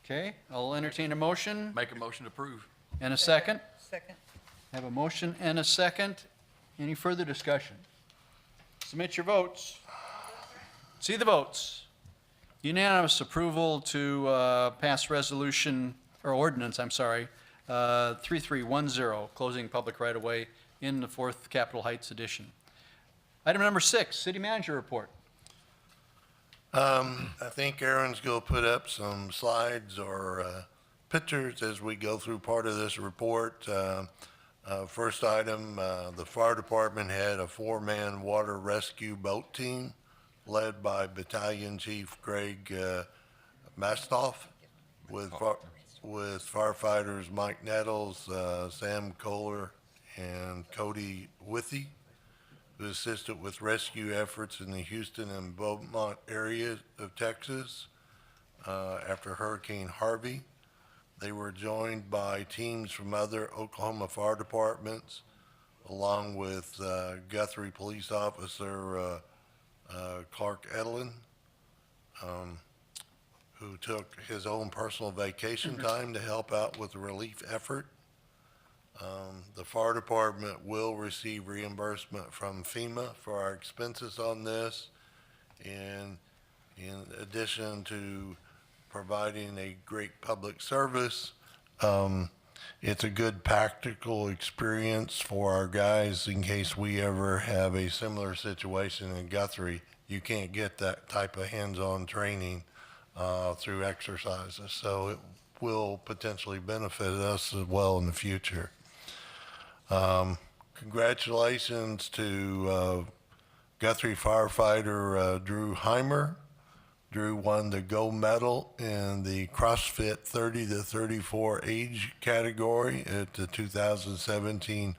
Okay, I'll entertain a motion Make a motion to approve. and a second. Second. Have a motion and a second. Any further discussion? Submit your votes. See the votes. Unanimous approval to pass resolution, or ordinance, I'm sorry, 3310, closing public right-of-way in the 4th Capitol Heights edition. Item number 6, city manager report. I think Aaron's going to put up some slides or pictures as we go through part of this report. First item, the fire department had a 4-man water rescue boat team led by Battalion Chief Greg Mastoff with firefighters Mike Nettles, Sam Kohler, and Cody Withy, who assisted with rescue efforts in the Houston and Beaumont area of Texas after Hurricane Harvey. They were joined by teams from other Oklahoma fire departments, along with Guthrie police officer Clark Edelin, who took his own personal vacation time to help out with the relief effort. The fire department will receive reimbursement from FEMA for our expenses on this. And in addition to providing a great public service, it's a good practical experience for our guys in case we ever have a similar situation in Guthrie. You can't get that type of hands-on training through exercises, so it will potentially benefit us as well in the future. Congratulations to Guthrie firefighter Drew Heimer. Drew won the gold medal in the CrossFit 30 to 34 age category at the 2017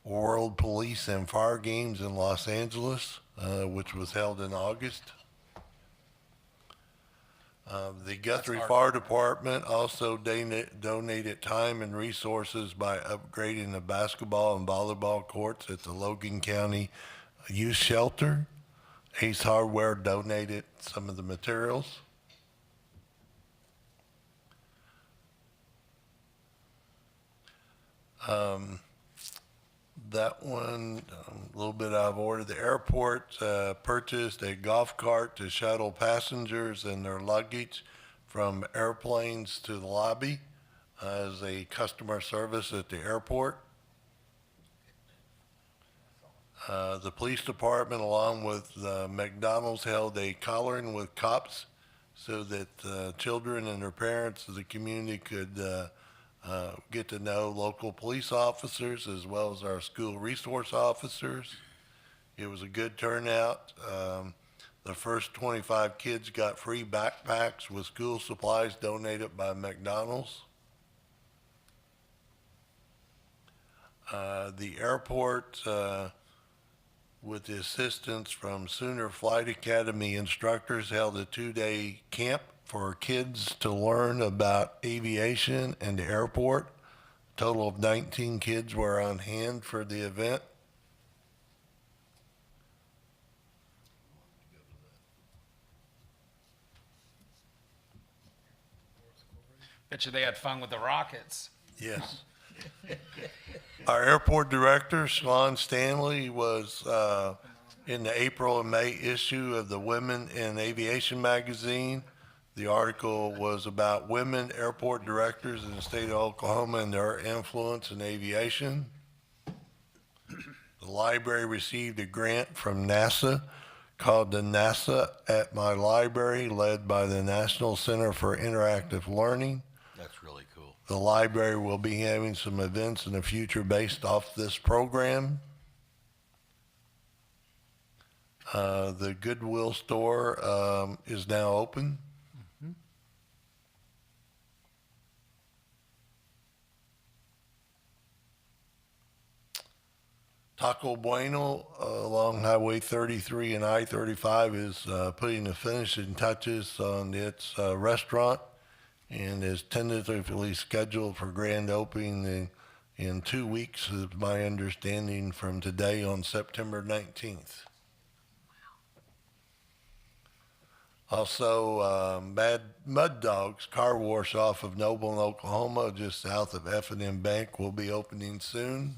World Police and Fire Games in Los Angeles, which was held in August. The Guthrie Fire Department also donated time and resources by upgrading the basketball and volleyball courts at the Logan County Youth Shelter. Ace Hardware donated some of the materials. That one, a little bit out of order. The airport purchased a golf cart to shuttle passengers and their luggage from airplanes to the lobby as a customer service at the airport. The police department, along with McDonald's, held a collaring with cops so that children and their parents of the community could get to know local police officers as well as our school resource officers. It was a good turnout. The first 25 kids got free backpacks with school supplies donated by McDonald's. The airport, with the assistance from Sooner Flight Academy instructors, held a 2-day camp for kids to learn about aviation and the airport. A total of 19 kids were on hand for the event. Bet you they had fun with the rockets. Yes. Our airport director, Sean Stanley, was in the April and May issue of the Women in Aviation magazine. The article was about women airport directors in the state of Oklahoma and their influence in aviation. The library received a grant from NASA called the NASA at My Library, led by the National Center for Interactive Learning. That's really cool. The library will be having some events in the future based off this program. The Goodwill store is now open. Taco Bueno along Highway 33 and I-35 is putting the finishing touches on its restaurant and is tentatively scheduled for grand opening in 2 weeks, is my understanding from today on September 19th. Also, Bad Mud Dogs Car Wash off of Noble in Oklahoma, just south of F&M Bank, will be opening soon.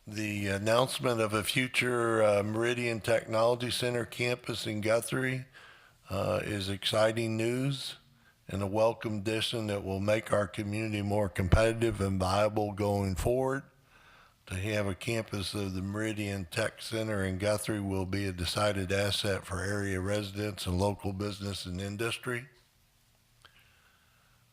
The announcement of a future Meridian Technology Center campus in Guthrie is exciting news and a welcome addition that will make our community more competitive and viable going forward. To have a campus of the Meridian Tech Center in Guthrie will be a decided asset for area residents and local business and industry.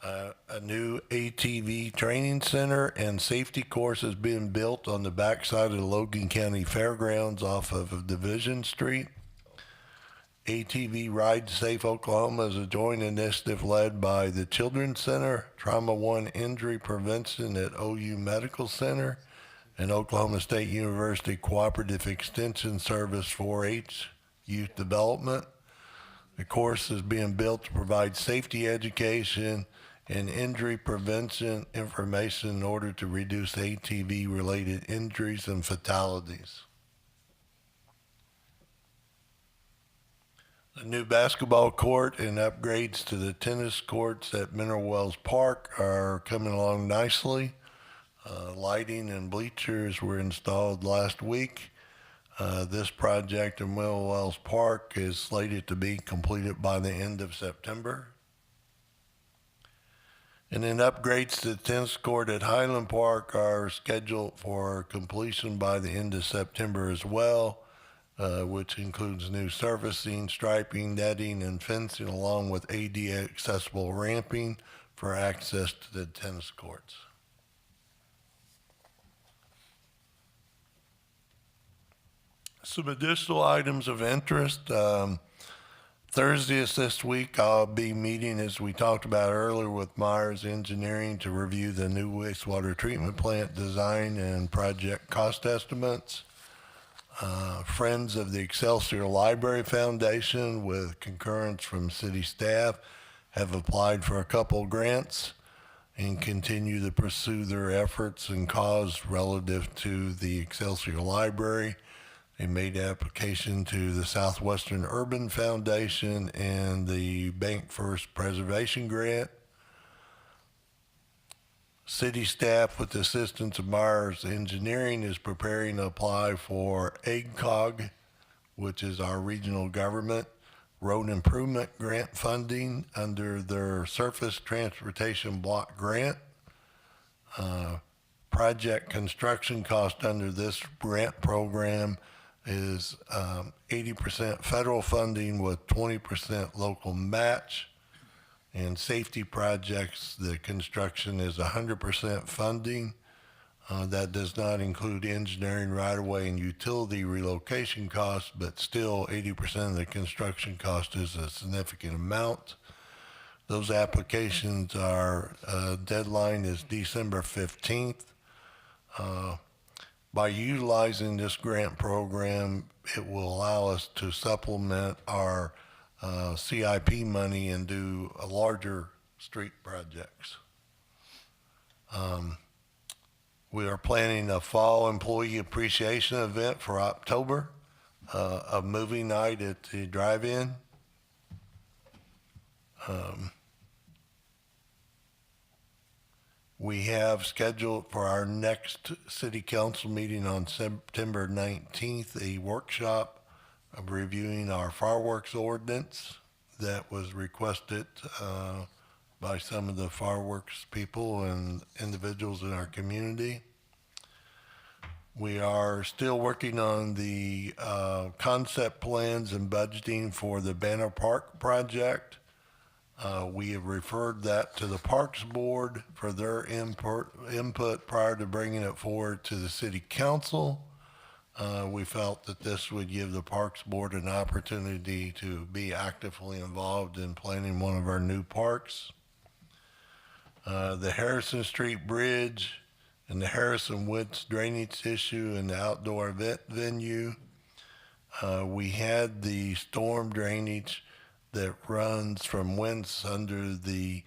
A new ATV training center and safety course is being built on the backside of the Logan County Fairgrounds off of Division Street. ATV Ride Safe Oklahoma is a joint initiative led by the Children's Center, Trauma One Injury Prevention at OU Medical Center, and Oklahoma State University Cooperative Extension Service 4-H Youth Development. The course is being built to provide safety education and injury prevention information in order to reduce ATV-related injuries and fatalities. The new basketball court and upgrades to the tennis courts at Mineral Wells Park are coming along nicely. Lighting and bleachers were installed last week. This project in Mineral Wells Park is slated to be completed by the end of September. And then upgrades to the tennis court at Highland Park are scheduled for completion by the end of September as well, which includes new surfacing, striping, netting, and fencing, along with ADA accessible ramping for access to the tennis courts. Some additional items of interest. Thursday is this week. I'll be meeting, as we talked about earlier, with Myers Engineering to review the new wastewater treatment plant design and project cost estimates. Friends of the Excelsior Library Foundation, with concurrence from city staff, have applied for a couple grants and continue to pursue their efforts and cause relative to the Excelsior Library. They made application to the Southwestern Urban Foundation and the Bank First Preservation Grant. City staff, with the assistance of Myers Engineering, is preparing to apply for AGCOG, which is our regional government road improvement grant funding under their Surface Transportation Block Grant. Project construction cost under this grant program is 80% federal funding with 20% local match. And safety projects, the construction is 100% funding. That does not include engineering, right-of-way, and utility relocation costs, but still 80% of the construction cost is a significant amount. Those applications are, deadline is December 15th. By utilizing this grant program, it will allow us to supplement our CIP money and do larger street projects. We are planning a fall employee appreciation event for October, a movie night at the drive-in. We have scheduled for our next city council meeting on September 19th, a workshop of reviewing our fireworks ordinance that was requested by some of the fireworks people and individuals in our community. We are still working on the concept plans and budgeting for the Banner Park project. We have referred that to the Parks Board for their input prior to bringing it forward to the City Council. We felt that this would give the Parks Board an opportunity to be actively involved in planning one of our new parks. The Harrison Street Bridge and the Harrison Woods drainage issue and the outdoor event venue. We had the storm drainage that runs from whence under the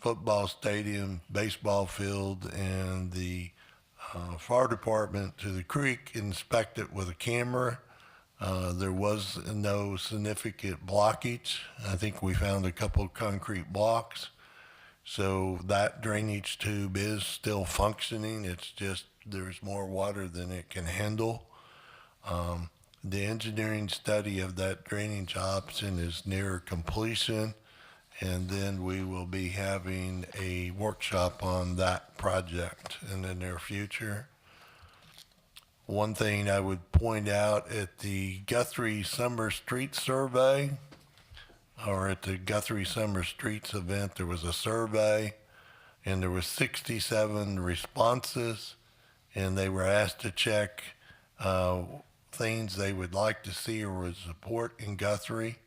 football stadium, baseball field, and the fire department to the creek inspected with a camera. There was no significant blockage. I think we found a couple concrete blocks. So that drainage tube is still functioning. It's just there's more water than it can handle. The engineering study of that drainage option is near completion, and then we will be having a workshop on that project in the near future. One thing I would point out at the Guthrie Summer Street Survey, or at the Guthrie Summer Streets event, there was a survey, and there was 67 responses, and they were asked to check things they would like to see or would support in Guthrie.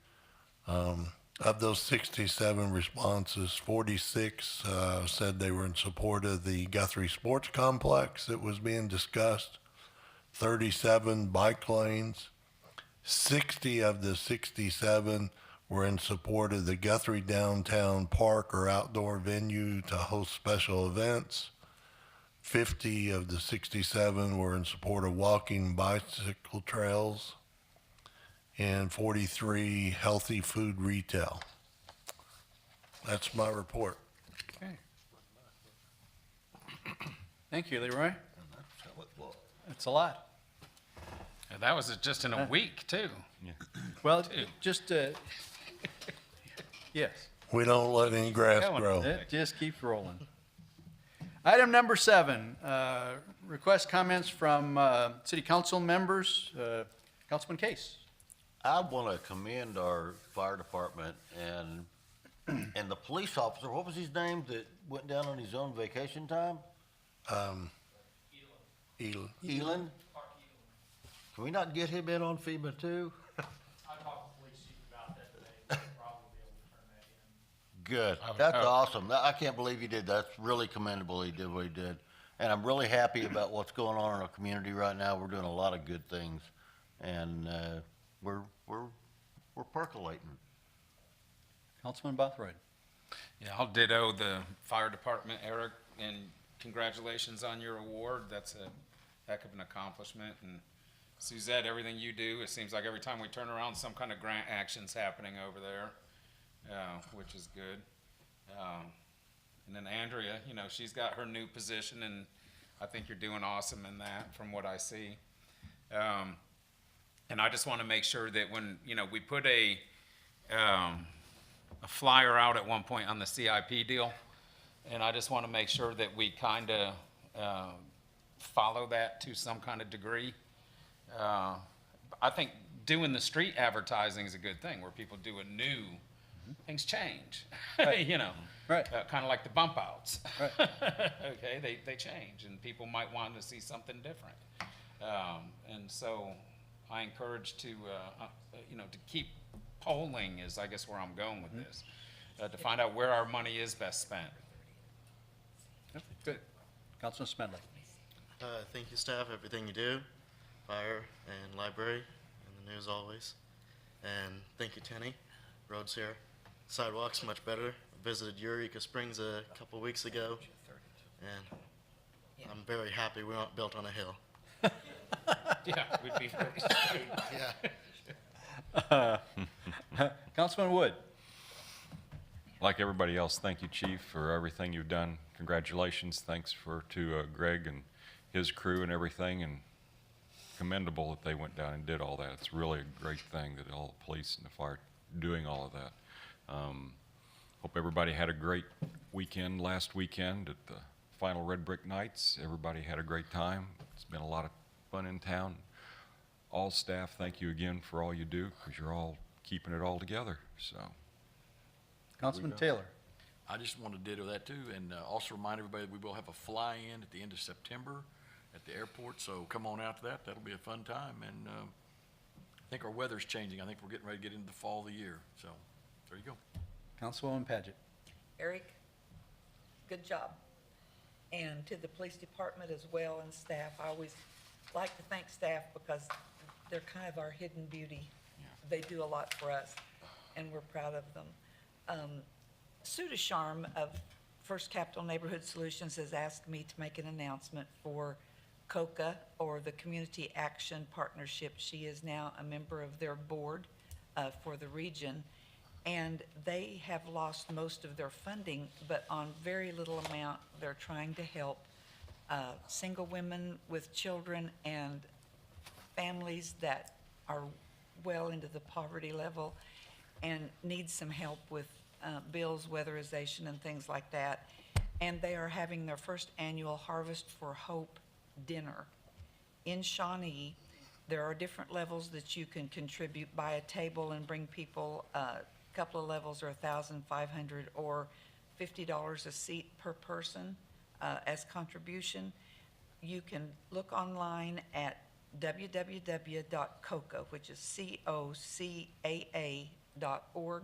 Of those 67 responses, 46 said they were in support of the Guthrie Sports Complex that was being discussed, 37 bike lanes, 60 of the 67 were in support of the Guthrie Downtown Park or outdoor venue to host special events. 50 of the 67 were in support of walking bicycle trails, and 43 healthy food retail. That's my report. Okay. Thank you, Leroy. That's a lot. And that was just in a week, too. Well, just, yes. We don't let any grass grow. It just keeps rolling. Item number 7, request comments from city council members. Councilman Case. I want to commend our fire department and the police officer. What was his name that went down on his own vacation time? Elon. Can we not get him in on FEMA too? I talked to the police chief about that today. We'll probably be able to turn that in. Good. That's awesome. I can't believe he did that. That's really commendable he did what he did. And I'm really happy about what's going on in our community right now. We're doing a lot of good things. And we're percolating. Councilman Bothroyd. Yeah, I'll ditto the fire department, Eric, and congratulations on your award. That's a heck of an accomplishment. And Suzette, everything you do, it seems like every time we turn around, some kind of grant action's happening over there, which is good. And then Andrea, you know, she's got her new position, and I think you're doing awesome in that from what I see. And I just want to make sure that when, you know, we put a flyer out at one point on the CIP deal, and I just want to make sure that we kind of follow that to some kind of degree. I think doing the street advertising is a good thing, where people do a new, things change, Right. you know, Right. Kind of like the bump outs. Right. Okay, they change, and people might want to see something different. And so I encourage to, you know, to keep polling is, I guess, where I'm going with this, to find out where our money is best spent. Good. Councilman Smedley. Thank you, staff, everything you do, fire and library, and the news always. And thank you, Tenny. Roads here, sidewalks much better. I visited Eureka Springs a couple weeks ago, and I'm very happy we aren't built on a hill. Yeah, we'd be very Yeah. Councilman Wood. Like everybody else, thank you, Chief, for everything you've done. Congratulations. Thanks to Greg and his crew and everything, and commendable that they went down and did all that. It's really a great thing that all the police and the fire are doing all of that. Hope everybody had a great weekend last weekend at the final Red Brick Nights. Everybody had a great time. It's been a lot of fun in town. All staff, thank you again for all you do, because you're all keeping it all together. So, Councilman Taylor. I just want to ditto that too, and also remind everybody that we will have a fly-in at the end of September at the airport, so come on out to that. That'll be a fun time, and I think our weather's changing. I think we're getting ready to get into the fall of the year, so there you go. Councilwoman Paget. Eric, good job. And to the police department as well and staff, I always like to thank staff because they're kind of our hidden beauty. They do a lot for us, and we're proud of them. Sue DeSharm of First Capital Neighborhood Solutions has asked me to make an announcement for COCA, or the Community Action Partnership. She is now a member of their board for the region. And they have lost most of their funding, but on very little amount, they're trying to help single women with children and families that are well into the poverty level and need some help with bills, weatherization, and things like that. And they are having their first annual Harvest for Hope dinner in Shawnee. There are different levels that you can contribute, buy a table and bring people. Couple of levels are $1,500 or $50 a seat per person as contribution. You can look online at www.coca, which is COCAA.org,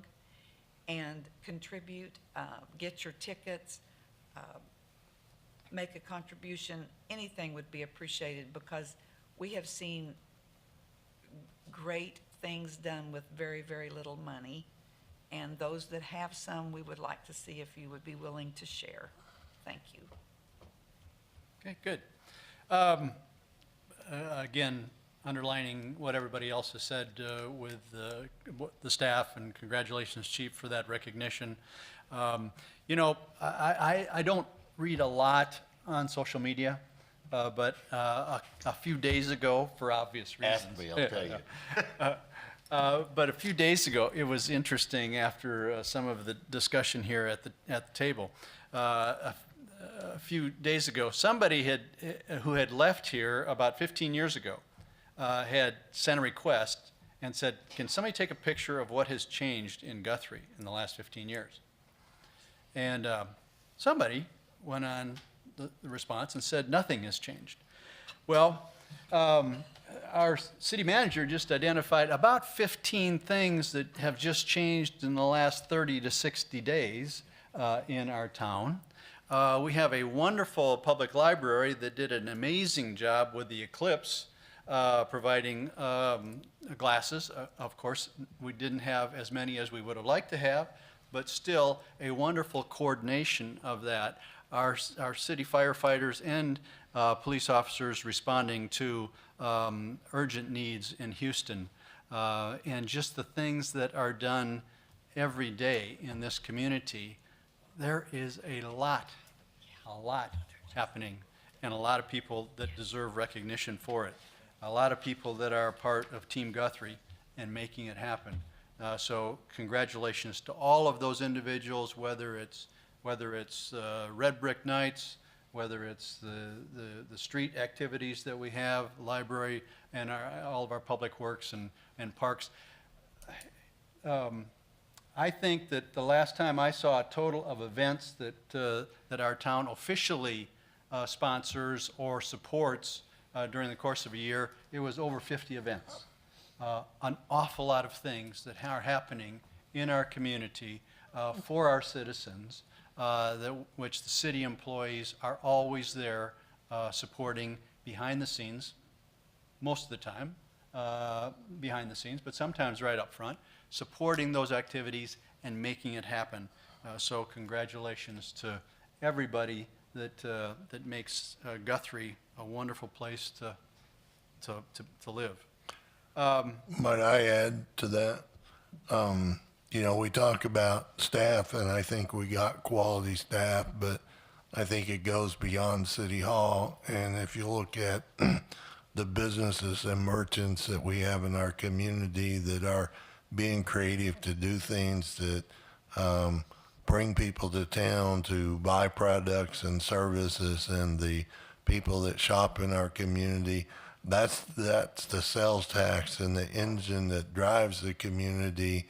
and contribute, get your tickets, make a contribution. Anything would be appreciated, because we have seen great things done with very, very little money. And those that have some, we would like to see if you would be willing to share. Thank you. Okay, good. Again, underlining what everybody else has said with the staff, and congratulations, Chief, for that recognition. You know, I don't read a lot on social media, but a few days ago, for obvious reasons. Ask me, I'll tell you. But a few days ago, it was interesting after some of the discussion here at the table. A few days ago, somebody who had left here about 15 years ago had sent a request and said, "Can somebody take a picture of what has changed in Guthrie in the last 15 years?" And somebody went on the response and said, "Nothing has changed." Well, our city manager just identified about 15 things that have just changed in the last 30 to 60 days in our town. We have a wonderful public library that did an amazing job with the eclipse, providing glasses. Of course, we didn't have as many as we would have liked to have, but still a wonderful coordination of that. Our city firefighters and police officers responding to urgent needs in Houston, and just the things that are done every day in this community. There is a lot happening, and a lot of people that deserve recognition for it. A lot of people that are part of Team Guthrie and making it happen. So congratulations to all of those individuals, whether it's Red Brick Nights, whether it's the street activities that we have, library, and all of our public works and parks. I think that the last time I saw a total of events that our town officially sponsors or supports during the course of a year, it was over 50 events. An awful lot of things that are happening in our community for our citizens, which the city employees are always there supporting behind the scenes, most of the time behind the scenes, but sometimes right up front, supporting those activities and making it happen. So congratulations to everybody that makes Guthrie a wonderful place to live. Might I add to that? You know, we talk about staff, and I think we got quality staff, but I think it goes beyond City Hall. And if you look at the businesses and merchants that we have in our community that are being creative to do things that bring people to town to buy products and services, and the people that shop in our community, that's the sales tax and the engine that drives the community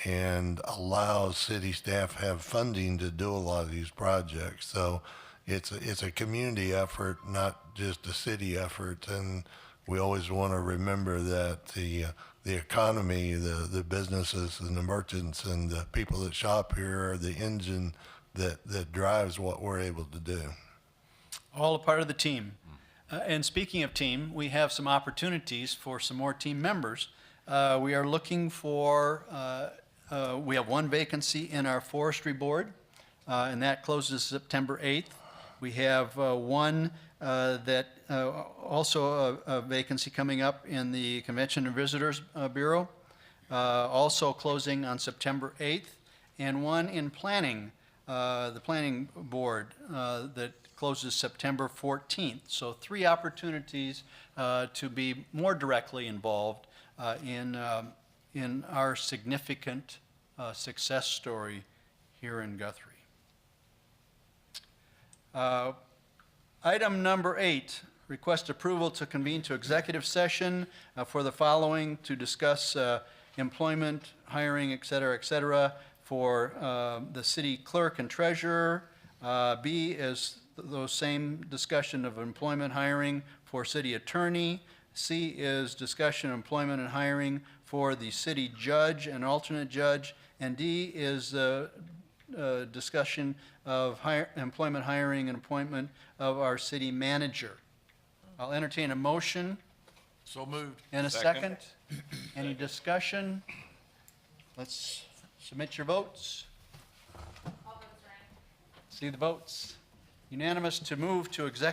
and allows city staff have funding to do a lot of these projects. So it's a community effort, not just a city effort. And we always want to remember that the economy, the businesses and the merchants and the people that shop here are the engine that drives what we're able to do. All a part of the team. And speaking of team, we have some opportunities for some more team members. We are looking for, we have one vacancy in our forestry board, and that closes September 8th. We have one that also a vacancy coming up in the Convention and Visitors Bureau, also closing on September 8th, and one in planning, the Planning Board, that closes September 14th. So 3 opportunities to be more directly involved in our significant success story here in Guthrie. Item number 8, request approval to convene to executive session for the following: to discuss employment, hiring, et cetera, for the city clerk and treasurer. B is those same discussion of employment, hiring for city attorney. C is discussion of employment and hiring for the city judge and alternate judge. And D is discussion of employment, hiring, and appointment of our city manager. I'll entertain a motion. So moved. And a second. Any discussion? Let's submit your votes. See the votes. Unanimous to move to executive